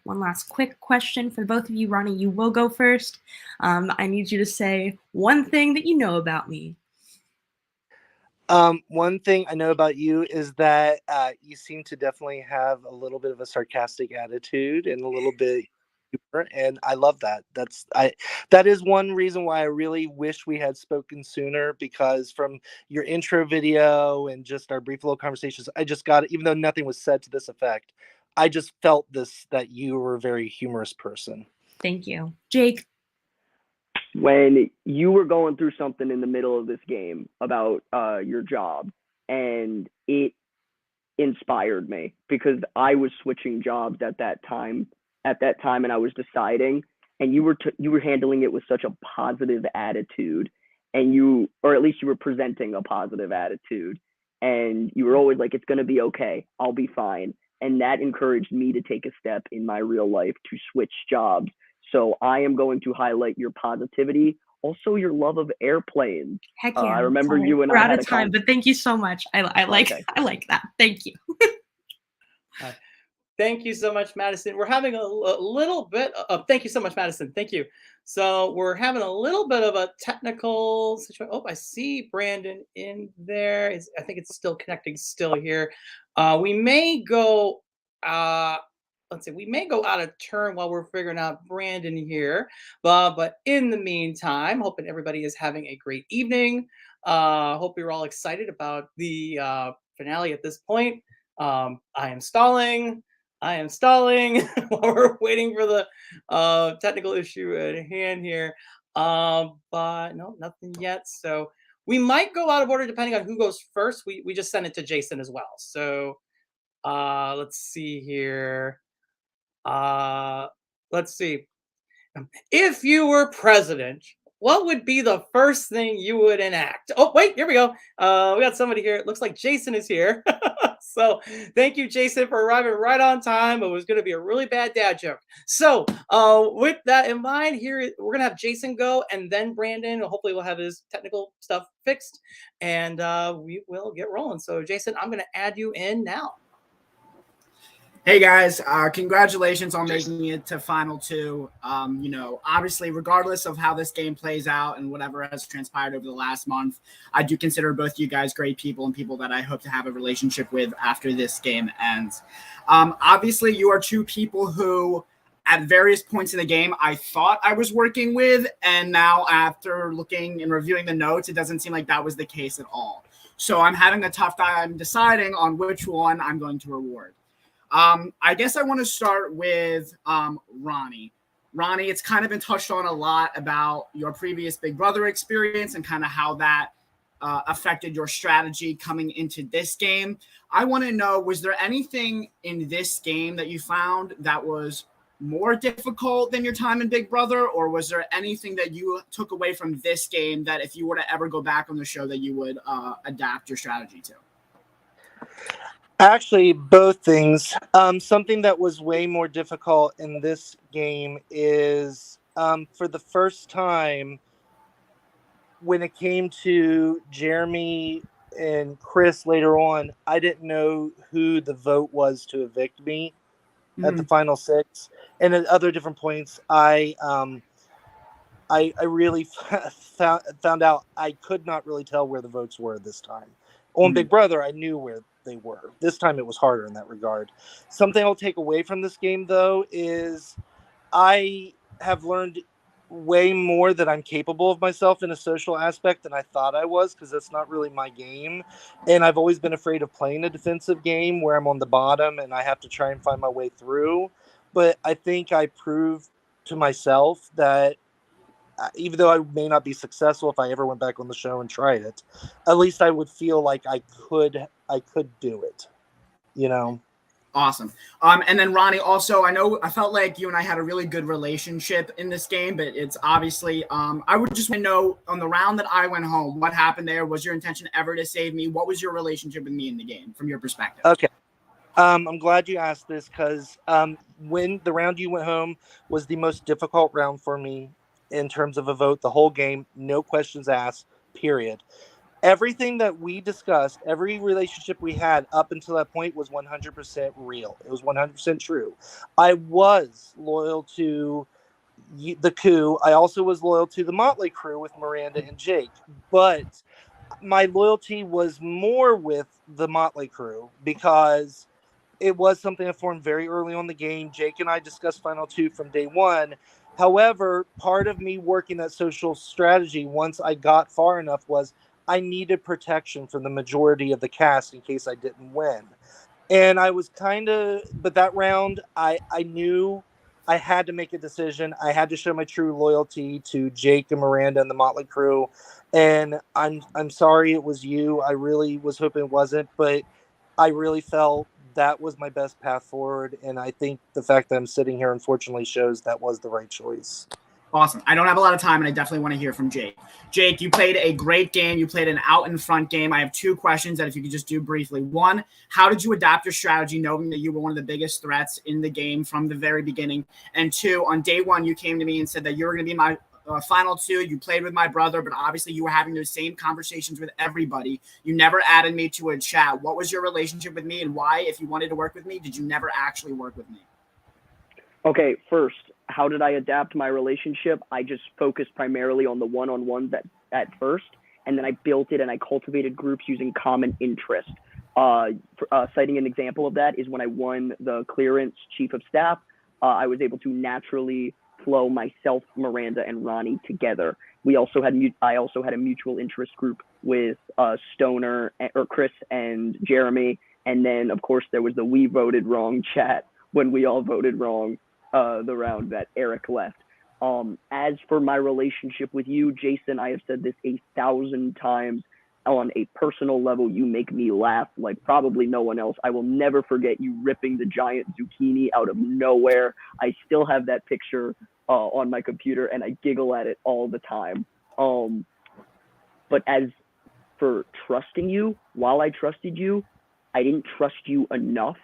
last quick question for both of you. Ronnie, you will go first. I need you to say one thing that you know about me. One thing I know about you is that you seem to definitely have a little bit of a sarcastic attitude and a little bit humor, and I love that. That is one reason why I really wish we had spoken sooner, because from your intro video and just our brief little conversations, I just got it, even though nothing was said to this effect. I just felt that you were a very humorous person. Thank you. Jake? When you were going through something in the middle of this game about your job, and it inspired me because I was switching jobs at that time, and I was deciding, and you were handling it with such a positive attitude, and or at least you were presenting a positive attitude, and you were always like, it's going to be okay, I'll be fine. And that encouraged me to take a step in my real life to switch jobs. So I am going to highlight your positivity, also your love of airplanes. Heck yeah! I remember you and we're I out had of time, but thank you so much. I like that. Thank you. Thank you so much, Madison. We're having a little bit of, thank you so much, Madison. Thank you. So we're having a little bit of a technical situation. Oh, I see Brandon in there. I think it's still connecting still here. We may go, we may go out of turn while we're figuring out Brandon here. But in the meantime, hoping everybody is having a great evening. Hope you're all excited about the finale at this point. I am stalling while we're waiting for the technical issue at hand here. But no, nothing yet. So We might go out of order depending on who goes first. We just sent it to Jason as well. So let's see here. Let's see. If you were president, what would be the first thing you would enact? Oh, wait, here we go. We got somebody here. It looks like Jason is here. So thank you, Jason, for arriving right on time. It was going to be a really bad dad joke. So with that in mind, here we're going to have Jason go and then Brandon. Hopefully we'll have his technical stuff fixed and we will get rolling. So Jason, I'm going to add you in now. Hey guys, congratulations on making it to Final 2. You know, obviously, regardless of how this game plays out and whatever has transpired over the last month, I do consider both you guys great people and people that I hope to have a relationship with after this game ends. Obviously, you are two people who, at various points in the game, I thought I was working with, and now after looking and reviewing the notes, it doesn't seem like that was the case at all. So I'm having a tough time deciding on which one I'm going to reward. I guess I want to start with Ronnie. Ronnie, it's kind of been touched on a lot about your previous Big Brother experience and kind of how that affected your strategy coming into this game. I want to know, was there anything in this game that you found that was more difficult than your time in Big Brother, or was there anything that you took away from this game that if you were to ever go back on the show that you would adapt your strategy to? Actually, both things. Something that was way more difficult in this game is for the first time when it came to Jeremy and Chris later on, I didn't know who the vote was to evict me at the final 6. And at other different points, I really found out I could not really tell where the votes were this time. On Big Brother, I knew where they were. This time it was harder in that regard. Something I'll take away from this game, though, is I have learned way more that I'm capable of myself in a social aspect than I thought I was, because that's not really my game. And I've always been afraid of playing a defensive game where I'm on the bottom and I have to try and find my way through. But I think I proved to myself that even though I may not be successful if I ever went back on the show and tried it, at least I would feel like I could do it, you know? Awesome. And then Ronnie, also, I felt like you and I had a really good relationship in this game, but it's obviously, I would just want to know, on the round that I went home, what happened there? Was your intention ever to save me? What was your relationship with me in the game from your perspective? Okay. I'm glad you asked this, because when the round you went home was the most difficult round for me in terms of a vote, the whole game, no questions asked, period. Everything that we discussed, every relationship we had up until that point was 100% real. It was 100% true. I was loyal to the coup. I also was loyal to the Motley Crew with Miranda and Jake. But my loyalty was more with the Motley Crew because it was something I formed very early on the game. Jake and I discussed Final 2 from day one. However, part of me working that social strategy once I got far enough was I needed protection from the majority of the cast in case I didn't win. And I was but that round, I knew I had to make a decision. I had to show my true loyalty to Jake and Miranda and the Motley Crew. And I'm sorry it was you. I really was hoping it wasn't, but I really felt that was my best path forward. And I think the fact that I'm sitting here unfortunately shows that was the right choice. Awesome. I don't have a lot of time, and I definitely want to hear from Jake. Jake, you played a great game. You played an out-in-front game. I have 2 questions that if you could just do briefly. 1, how did you adapt your strategy knowing that you were one of the biggest threats in the game from the very beginning? And 2, on day 1, you came to me and said that you were going to be my Final 2. You played with my brother, but obviously you were having those same conversations with everybody. You never added me to a chat. What was your relationship with me, and why, if you wanted to work with me, did you never actually work with me? Okay, first, how did I adapt my relationship? I just focused primarily on the one-on-one at first, and then I built it and I cultivated groups using common interest. Citing an example of that is when I won the clearance chief of staff, I was able to naturally flow myself, Miranda, and Ronnie together. I also had a mutual interest group with Stoner or Chris and Jeremy, and then of course there was the "we voted wrong" chat when we all voted wrong the round that Eric left. As for my relationship with you, Jason, I have said this 1,000 times. On a personal level, you make me laugh like probably no one else. I will never forget you ripping the giant zucchini out of nowhere. I still have that picture on my computer, and I giggle at it all the time. But as for trusting you, while I trusted you, I didn't trust you enough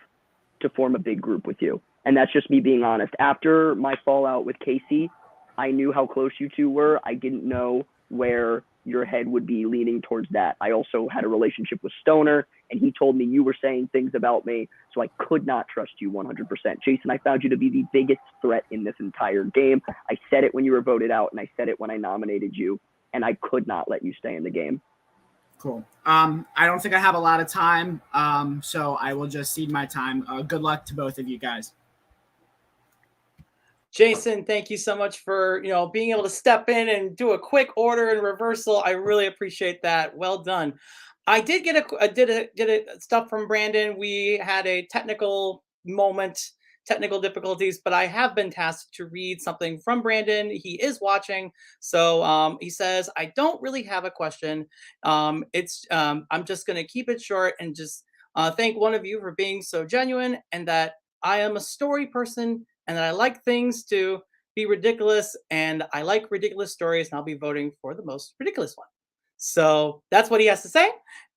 to form a big group with you. And that's just me being honest. After my fallout with Casey, I knew how close you two were. I didn't know where your head would be leaning towards that. I also had a relationship with Stoner, and he told me you were saying things about me, so I could not trust you 100%. Jason, I found you to be the biggest threat in this entire game. I said it when you were voted out, and I said it when I nominated you, and I could not let you stay in the game. Cool. I don't think I have a lot of time, so I will just cede my time. Good luck to both of you guys. Jason, thank you so much for being able to step in and do a quick order and reversal. I really appreciate that. Well done. I did get stuff from Brandon. We had a technical difficulties, but I have been tasked to read something from Brandon. He is watching, so he says, "I don't really have a question. I'm just going to keep it short and just thank one of you for being so genuine, and that I am a story person." And that I like things to be ridiculous, and I like ridiculous stories, and I'll be voting for the most ridiculous one. So that's what he has to say.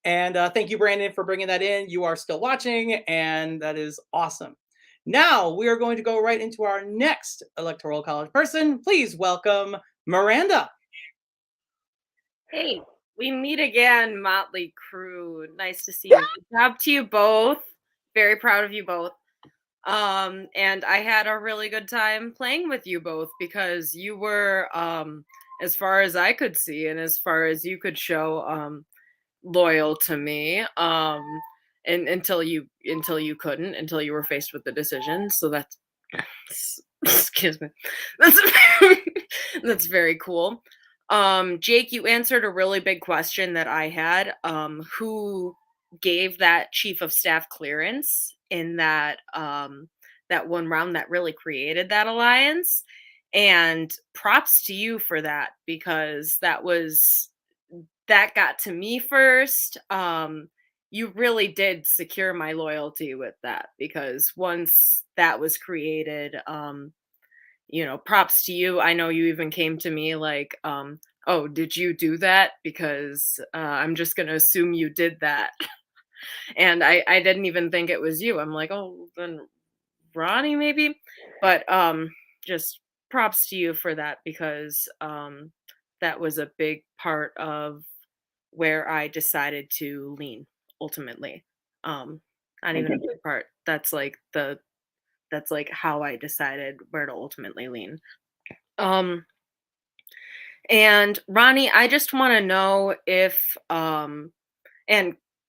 And thank you, Brandon, for bringing that in. You are still watching, and that is awesome. Now we are going to go right into our next Electoral College person. Please welcome Miranda. Hey, we meet again, Motley Crew. Nice to see you. Good job to you both. Very proud of you both. And I had a really good time playing with you both because you were, as far as I could see and as far as you could show, loyal to me, and until you couldn't, until you were faced with the decision. So that's, excuse me, that's very cool. Jake, you answered a really big question that I had. Who gave that chief of staff clearance in that that one round that really created that alliance? And props to you for that, because that got to me first. You really did secure my loyalty with that, because once that was created, props to you. I know you even came to me like, oh, did you do that? Because I'm just gonna assume you did that. And I didn't even think it was you. I'm like, oh, then Ronnie maybe. But just props to you for that, because that was a big part of where I decided to lean ultimately. Not even a big part. That's like how I decided where to ultimately lean. And Ronnie, I just want to know if and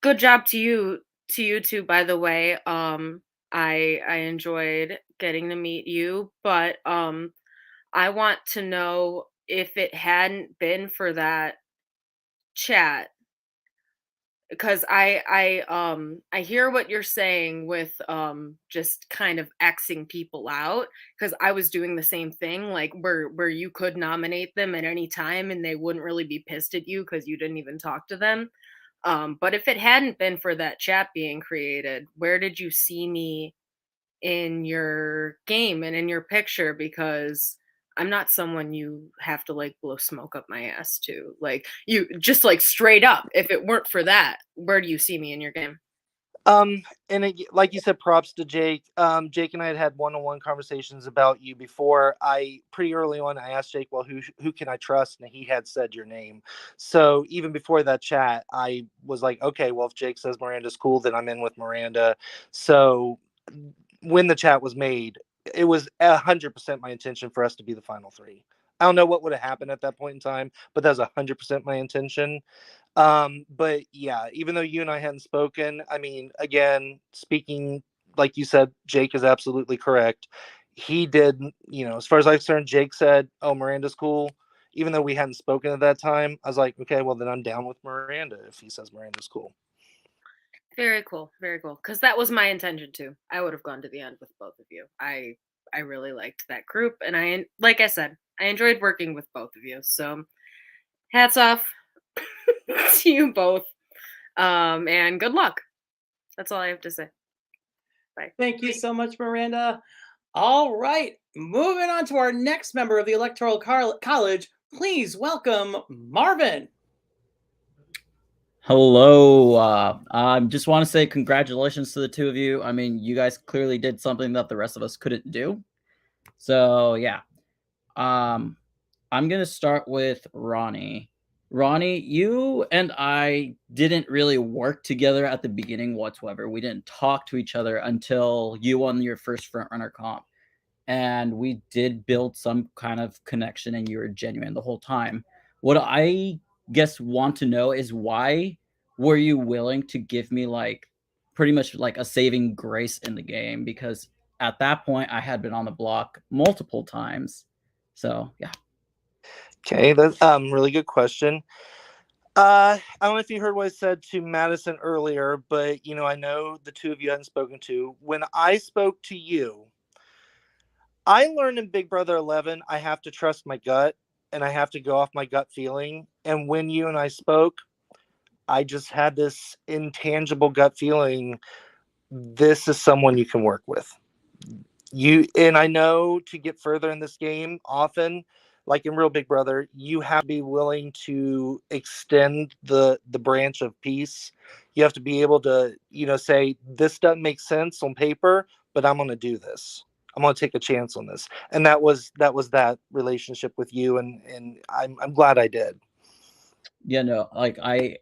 good job to you two, by the way. I enjoyed getting to meet you, but I want to know, if it hadn't been for that chat, because I hear what you're saying with just kind of Xing people out, because I was doing the same thing, like where you could nominate them at any time and they wouldn't really be pissed at you because you didn't even talk to them. But if it hadn't been for that chat being created, where did you see me in your game and in your picture? Because I'm not someone you have to like blow smoke up my ass to. Like, you just like straight up, if it weren't for that, where do you see me in your game? Like you said, props to Jake. Jake and I had one-on-one conversations about you before. Pretty early on, I asked Jake, well, who can I trust? And he had said your name. So even before that chat, I was like, okay, well, if Jake says Miranda's cool, then I'm in with Miranda. So when the chat was made, it was 100% my intention for us to be the final three. I don't know what would have happened at that point in time, but that was 100% my intention. But yeah, even though you and I hadn't spoken, I mean, again, speaking, like you said, Jake is absolutely correct. He did, as far as I'm concerned, Jake said, oh, Miranda's cool. Even though we hadn't spoken at that time, I was like, okay, well, then I'm down with Miranda if he says Miranda's cool. Very cool. Very cool. Because that was my intention too. I would have gone to the end with both of you. I really liked that group. And like I said, enjoyed working with both of you. So hats off to you both. And good luck. That's all I have to say. Bye. Thank you so much, Miranda. All right, moving on to our next member of the Electoral College. Please welcome Marvin. Hello. I just want to say congratulations to the two of you. I mean, you guys clearly did something that the rest of us couldn't do. So yeah. I'm gonna start with Ronnie. Ronnie, you and I didn't really work together at the beginning whatsoever. We didn't talk to each other until you won your first frontrunner comp. And we did build some kind of connection, and you were genuine the whole time. What I guess want to know is, why were you willing to give me like pretty much like a saving grace in the game? Because at that point I had been on the block multiple times. So yeah. Okay, that's really good question. I don't know if you heard what I said to Madison earlier, but I know the two of you hadn't spoken to. When I spoke to you, I learned in Big Brother 11 I have to trust my gut, and I have to go off my gut feeling. And when you and I spoke, I just had this intangible gut feeling, this is someone you can work with. And I know to get further in this game, often, like in Real Big Brother, you have to be willing to extend the branch of peace. You have to be able to, say, this doesn't make sense on paper, but I'm going to do this. I'm going to take a chance on this. And that was that relationship with you. And I'm glad I did. Yeah, no, like I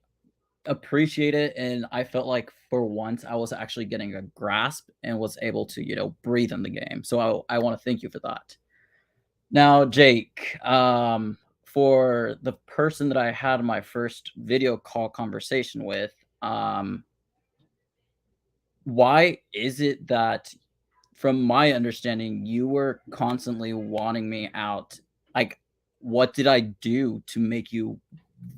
appreciate it. And I felt like for once I was actually getting a grasp and was able to, breathe in the game. So I want to thank you for that. Now, Jake, for the person that I had my first video call conversation with, why is it that, from my understanding, you were constantly wanting me out? Like, what did I do to make you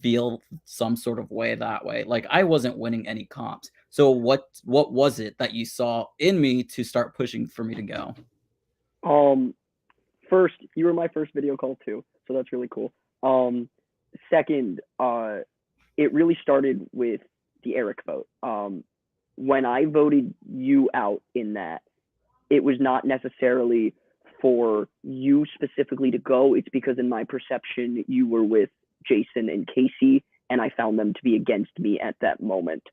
feel some sort of way that way? Like, I wasn't winning any comps. So what was it that you saw in me to start pushing for me to go? First, you were my first video call too, so that's really cool. Second, it really started with the Eric vote. When I voted you out in that, it was not necessarily for you specifically to go. It's because in my perception, you were with Jason and Casey, and I found them to be against me at that moment.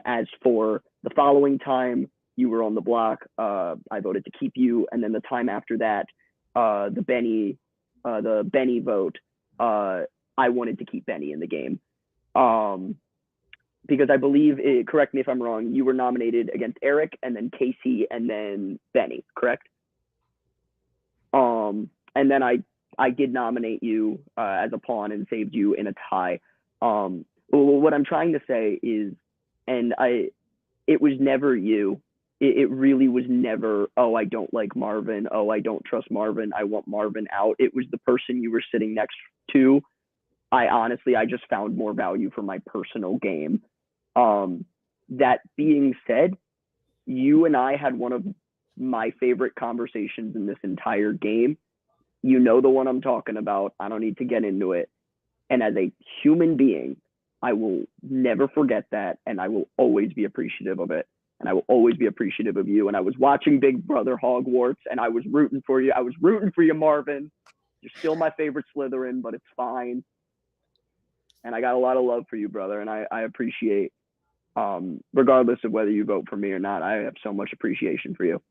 As for the following time, you were on the block. I voted to keep you, and then the time after that, the Benny vote, I wanted to keep Benny in the game. Because I believe, correct me if I'm wrong, you were nominated against Eric and then Casey and then Benny, correct? And then I did nominate you as a pawn and saved you in a tie. What I'm trying to say is, it was never you. It really was never, oh, I don't like Marvin. Oh, I don't trust Marvin. I want Marvin out. It was the person you were sitting next to. I just found more value for my personal game. That being said, you and I had one of my favorite conversations in this entire game. You know the one I'm talking about. I don't need to get into it. And as a human being, I will never forget that, and I will always be appreciative of it. And I will always be appreciative of you. And I was watching Big Brother Hogwarts, and I was rooting for you. I was rooting for you, Marvin. You're still my favorite Slytherin, but it's fine. And I got a lot of love for you, brother. And I appreciate, regardless of whether you vote for me or not, I have so much appreciation for you.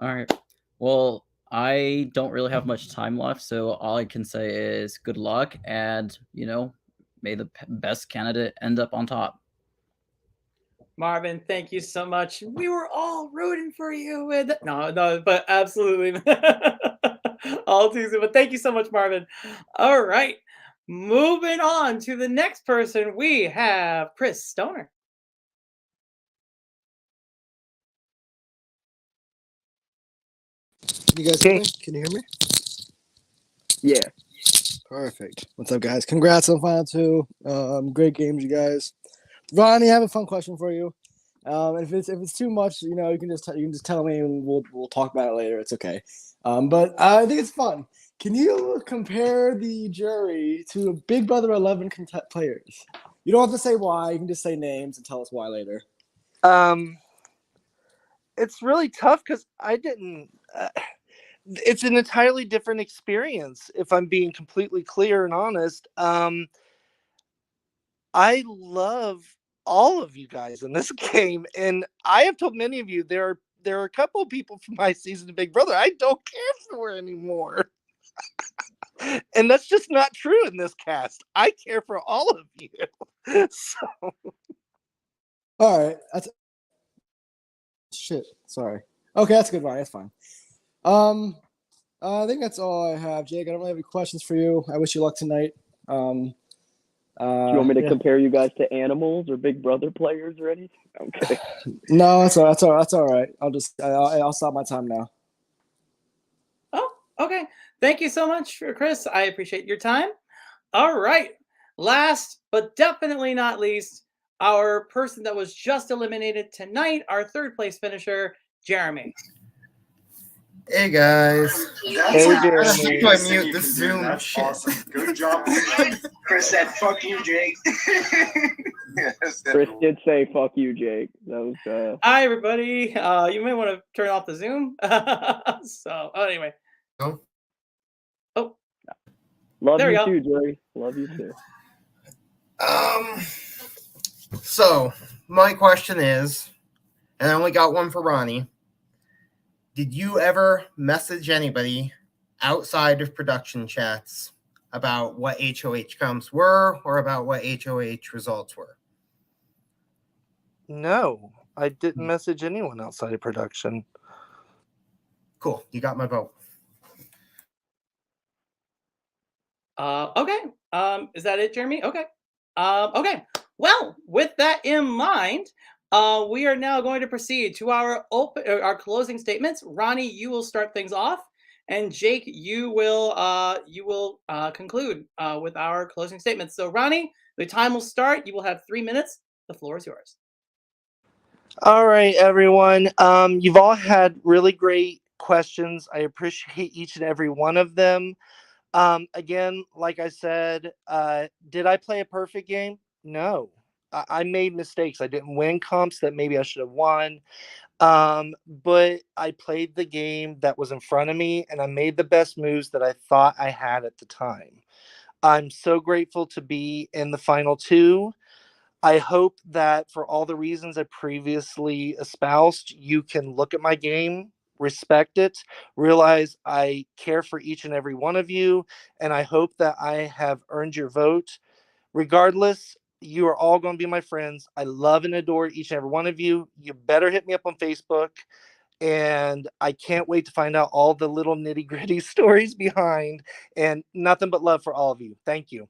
All right. Well, I don't really have much time left, so all I can say is good luck, and, may the best candidate end up on top. Marvin, thank you so much. We were all rooting for you. No, but absolutely. All too soon. But thank you so much, Marvin. All right. Moving on to the next person, we have Chris Stoner. Can you guys hear me? Can you hear me? Yeah. Perfect. What's up, guys? Congrats on Final 2. Great games, you guys. Ronnie, I have a fun question for you. If it's too much, you can just tell me, and we'll talk about it later. It's okay. But I think it's fun. Can you compare the jury to Big Brother 11 players? You don't have to say why. You can just say names and tell us why later. It's really tough because I didn't. It's an entirely different experience. If I'm being completely clear and honest, I love all of you guys in this game, and I have told many of you there are a couple of people from my season of Big Brother I don't care for anymore. And that's just not true in this cast. I care for all of you. So all right, that's shit. Sorry. Okay, that's a good one. That's fine. I think that's all I have, Jake. I don't really have any questions for you. I wish you luck tonight. Do you want me to compare you guys to animals or Big Brother players or anything? I'm kidding. No, that's all right. I'll stop my time now. Oh, okay. Thank you so much, Chris. I appreciate your time. All right. Last but definitely not least, our person that was just eliminated tonight, our third place finisher, Jeremy. Hey guys. Jeremy. Do I mute this Zoom? That's Shit. awesome. Good job. Chris said, "Fuck you, Jake." Chris did say "fuck you, Jake." That was. Hi, everybody. You may want to turn off the Zoom. So, anyway. Oh. Love There we you go. too, Jerry. Love you too. So my question is, and I only got one for Ronnie. Did you ever message anybody outside of production chats about what HOH counts were or about what HOH results were? no, I didn't message anyone outside of production. Cool. You got my vote. Okay. Is that it, Jeremy? Okay. Okay. Well, with that in mind, we are now going to proceed to our closing statements. Ronnie, you will start things off, and Jake, you will conclude with our closing statements. So, Ronnie, the time will start. You will have 3 minutes. The floor is yours. All right, everyone. You've all had really great questions. I appreciate each and every one of them. Again, like I said, did I play a perfect game? No. I made mistakes. I didn't win comps that maybe I should have won. But I played the game that was in front of me, and I made the best moves that I thought I had at the time. I'm so grateful to be in the final two. I hope that for all the reasons I previously espoused, you can look at my game, respect it, realize I care for each and every one of you, and I hope that I have earned your vote. Regardless, you are all going to be my friends. I love and adore each and every one of you. You better hit me up on Facebook, and I can't wait to find out all the little nitty-gritty stories behind, and nothing but love for all of you. Thank you.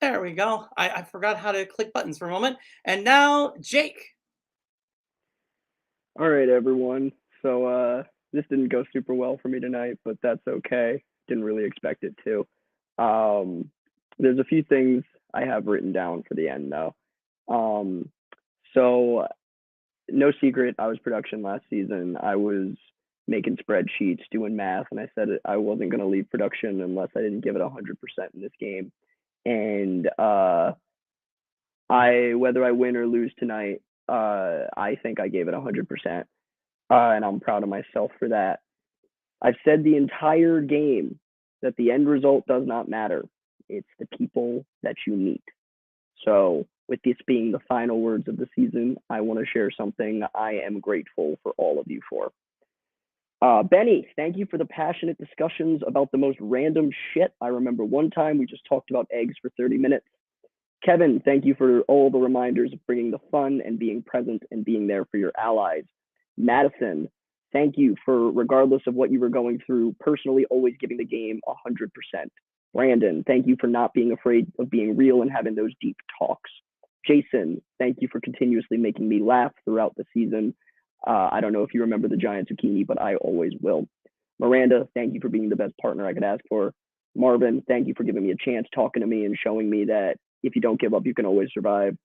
There we go. I forgot how to click buttons for a moment. And now, Jake. All right, everyone. So this didn't go super well for me tonight, but that's okay. Didn't really expect it to. There's a few things I have written down for the end, though. So no secret, I was production last season. I was making spreadsheets, doing math, and I said I wasn't going to leave production unless I didn't give it 100% in this game. And whether I win or lose tonight, I think I gave it 100%, and I'm proud of myself for that. I've said the entire game that the end result does not matter. It's the people that you meet. So with this being the final words of the season, I want to share something I am grateful for all of you for. Benny, thank you for the passionate discussions about the most random shit. I remember one time we just talked about eggs for 30 minutes. Kevin, thank you for all the reminders of bringing the fun and being present and being there for your allies. Madison, thank you for, regardless of what you were going through, personally always giving the game 100%. Brandon, thank you for not being afraid of being real and having those deep talks. Jason, thank you for continuously making me laugh throughout the season. I don't know if you remember the giant zucchini, but I always will. Miranda, thank you for being the best partner I could ask for. Marvin, thank you for giving me a chance, talking to me, and showing me that if you don't give up, you can always survive.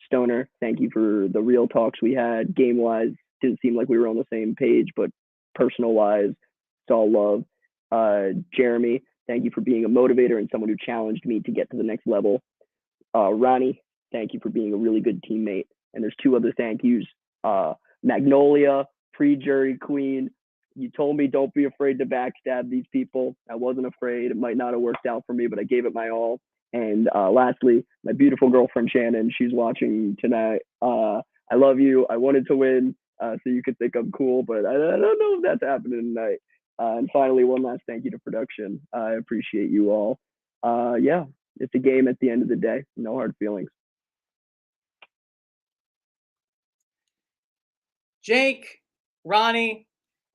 Stoner, thank you for the real talks we had. Game-wise, didn't seem like we were on the same page, but personal wise. It's all love. Jeremy, thank you for being a motivator and someone who challenged me to get to the next level. Ronnie, thank you for being a really good teammate. And there's 2 other thank yous. Magnolia, pre-jury queen. You told me don't be afraid to backstab these people. I wasn't afraid. It might not have worked out for me, but I gave it my all. And lastly, my beautiful girlfriend Shannon, she's watching tonight. I love you. I wanted to win, so you could think I'm cool, but I don't know if that's happening tonight. And finally, one last thank you to production. I appreciate you all. Yeah, it's a game at the end of the day. No hard feelings. Jake, Ronnie,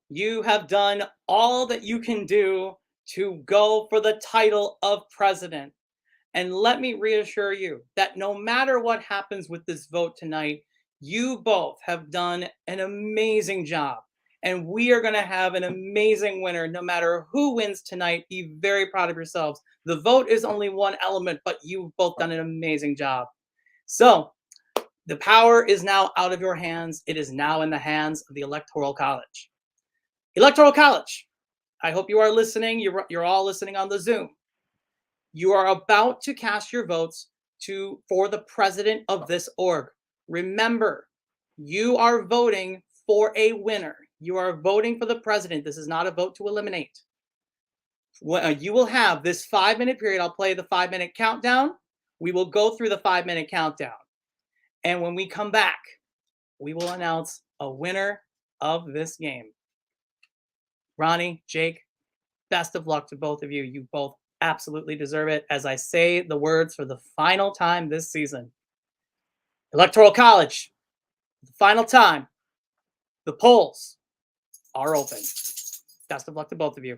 you have done all that you can do to go for the title of president. And let me reassure you that no matter what happens with this vote tonight, you both have done an amazing job. And we are going to have an amazing winner no matter who wins tonight. Be very proud of yourselves. The vote is only one element, but you've both done an amazing job. So the power is now out of your hands. It is now in the hands of the Electoral College. Electoral College, I hope you are listening. You're all listening on the Zoom. You are about to cast your votes for the president of this org. Remember, you are voting for a winner. You are voting for the president. This is not a vote to eliminate. You will have this 5-minute period. I'll play the 5-minute countdown. We will go through the 5-minute countdown. And when we come back, we will announce a winner of this game. Ronnie, Jake, best of luck to both of you. You both absolutely deserve it. As I say the words for the final time this season. Electoral College, the final time. The polls are open. Best of luck to both of you.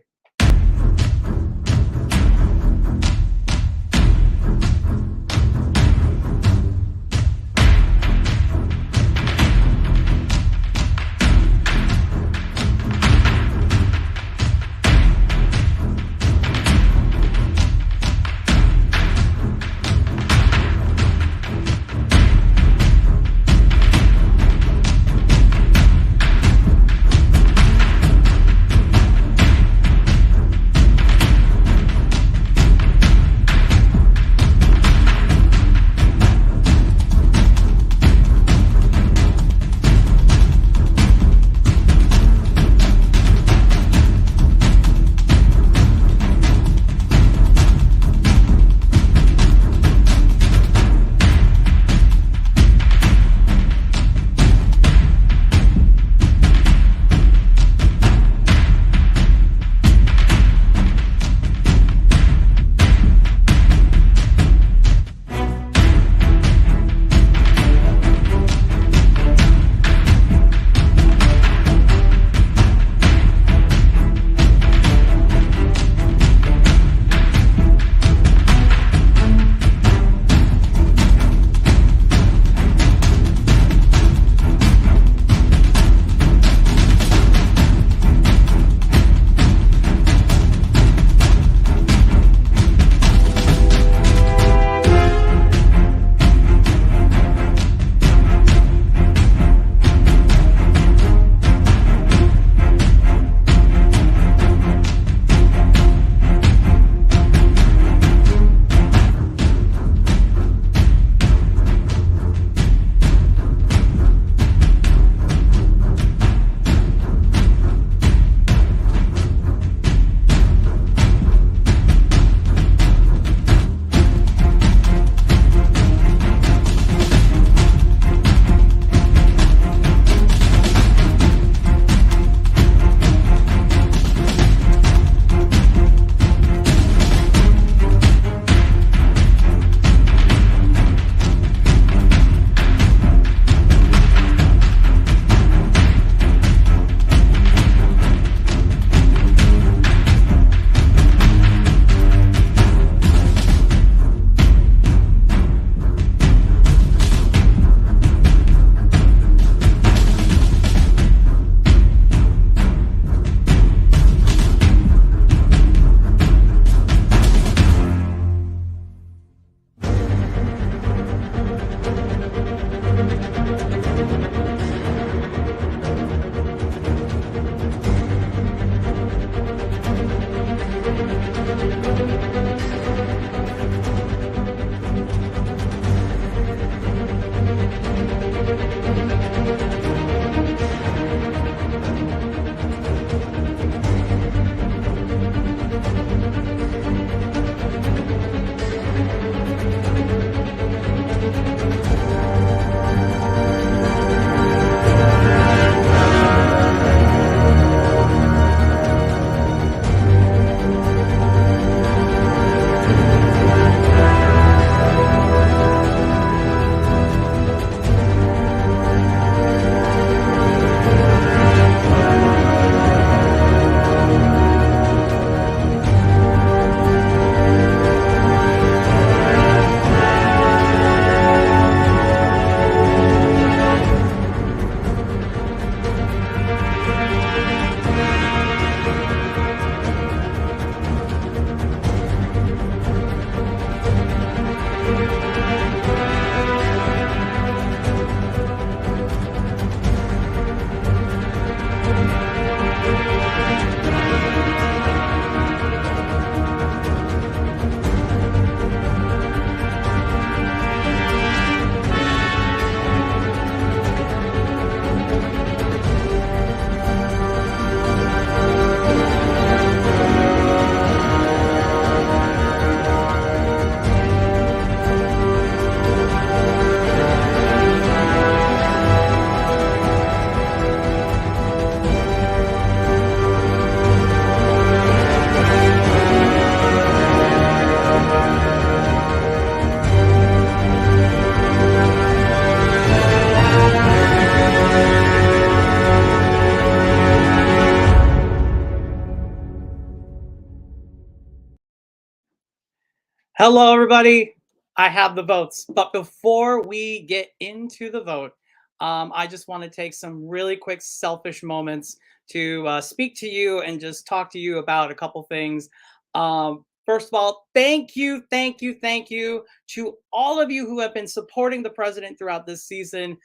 Hello, everybody. I have the votes. But before we get into the vote, I just want to take some really quick selfish moments to speak to you and just talk to you about a couple things. First of all, thank you to all of you who have been supporting the president throughout this season.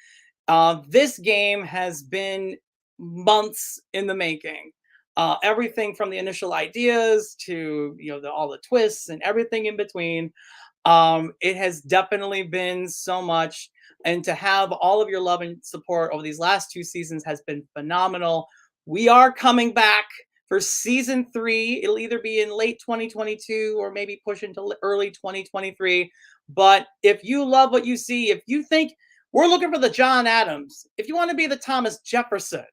This game has been months in the making. Everything from the initial ideas to all the twists and everything in between. It has definitely been so much, and to have all of your love and support over these last 2 seasons has been phenomenal. We are coming back for season 3. It'll either be in late 2022 or maybe push into early 2023. But if you love what you see, if you think we're looking for the John Adams, if you want to be the Thomas Jefferson,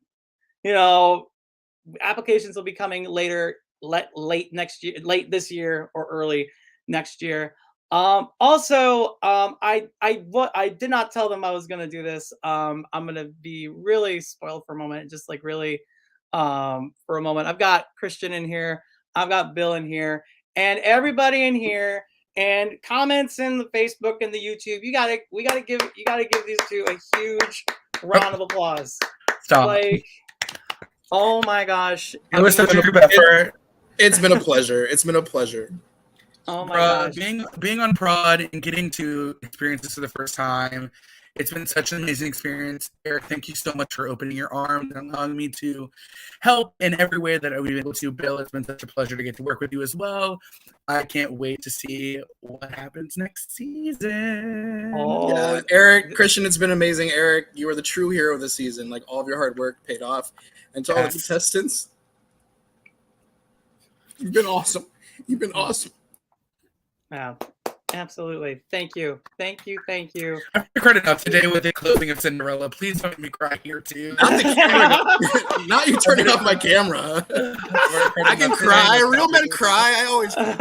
applications will be coming later, late next year, late this year or early next year. Also, I did not tell them I was going to do this. I'm going to be really spoiled for a moment, just like really for a moment. I've got Christian in here. I've got Bill in here, and everybody in here, and comments in the Facebook and the YouTube. We gotta give these two a huge round of applause. Stop. Like, oh my gosh. It was such a group effort. It's been a pleasure. It's been a pleasure. Oh my gosh. Being on prod and getting to experience this for the first time, it's been such an amazing experience. Eric, thank you so much for opening your arms and allowing me to help in every way that I was able to. Bill, it's been such a pleasure to get to work with you as well. I can't wait to see what happens next season. Yeah, Eric, Christian, it's been amazing. Eric, you are the true hero of the season. Like, all of your hard work paid off. And to all the contestants, you've been awesome. You've been awesome. Wow. Absolutely. Thank you. Thank you. I'm credit up today with the closing of Cinderella. Please don't make me cry here too. Not the camera. Not you turning off my camera. I can cry. Real men cry. I always cry.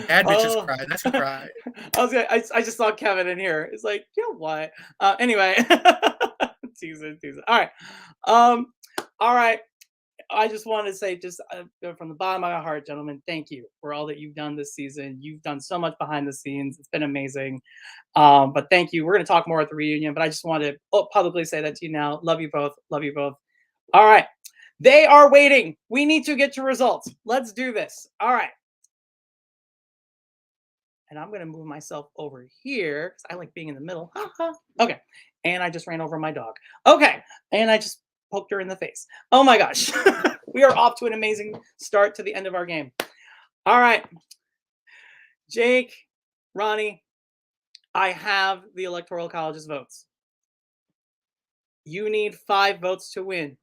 Bad bitches cry. That's a cry. I just saw Kevin in here. It's like, what? Anyway. teasing. All right. I just want to say, just from the bottom of my heart, gentlemen, thank you for all that you've done this season. You've done so much behind the scenes. It's been amazing. But thank you. We're going to talk more at the reunion, but I just want to publicly say that to you now. Love you both. Love you both. All right. They are waiting. We need to get to results. Let's do this. All right. And I'm going to move myself over here because I like being in the middle. Okay. And I just ran over my dog. Okay. And I just poked her in the face. Oh my gosh. We are off to an amazing start to the end of our game. All right. Jake, Ronnie, I have the Electoral College's votes. You need 5 votes to win.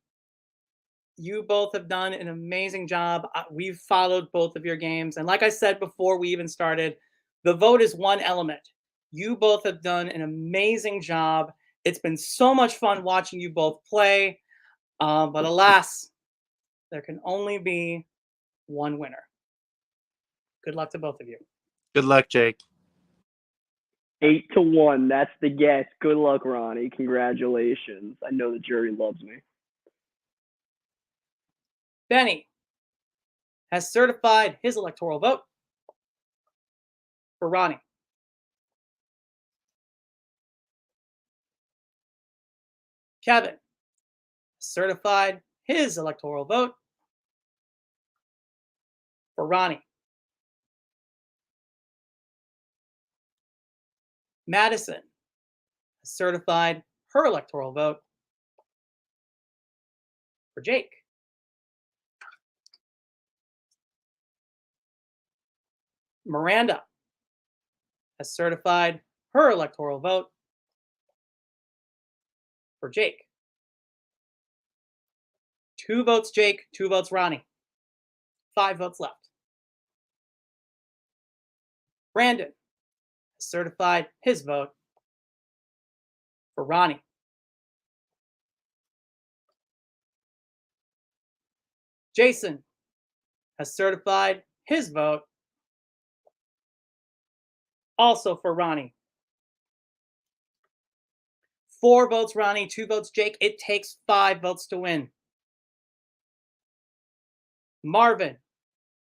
You both have done an amazing job. We've followed both of your games. And like I said before we even started, the vote is one element. You both have done an amazing job. It's been so much fun watching you both play. But alas, there can only be one winner. Good luck to both of you. Good luck, Jake. 8-1. That's the guess. Good luck, Ronnie. Congratulations. I know the jury loves me. Benny has certified his electoral vote for Ronnie. Kevin certified his electoral vote for Ronnie. Madison certified her electoral vote for Jake. Miranda has certified her electoral vote for Jake. 2 votes Jake, 2 votes Ronnie. 5 votes left. Brandon has certified his vote for Ronnie. Jason has certified his vote also for Ronnie. 4 votes Ronnie, 2 votes Jake. It takes 5 votes to win. Marvin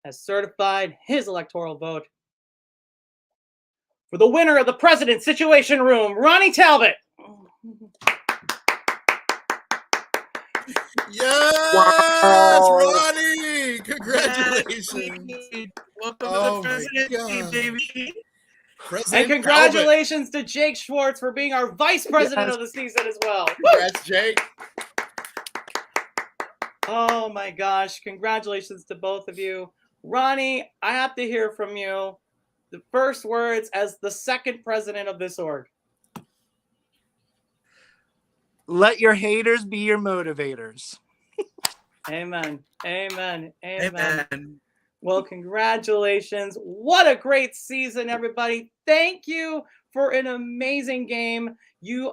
has certified his electoral vote for the winner of the President's Situation Room, Ronnie Talbot. Yes, Wow. Ronnie! Congratulations! Welcome Oh to my the presidency, God. baby. President And congratulations to Jake Schwartz for being our vice president of the season as well. Congrats, Jake. Oh my gosh. Congratulations to both of you. Ronnie, I have to hear from you the first words as the second president of this org. Let your haters be your motivators. Amen. Amen. Amen. Well, congratulations. What a great season, everybody. Thank you for an amazing game.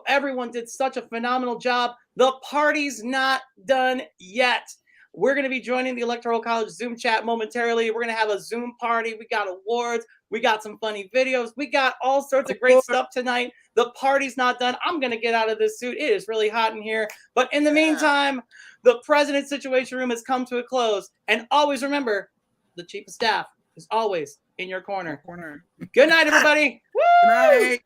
Everyone did such a phenomenal job. The party's not done yet. We're going to be joining the Electoral College Zoom chat momentarily. We're going to have a Zoom party. We got awards. We got some funny videos. We got all sorts of great stuff tonight. The party's not done. I'm going to get out of this suit. It is really hot in here. But in the meantime, the President's Situation Room has come to a close. And always remember, the Chief of Staff is always in your corner. Good night, everybody. Woo! Good night.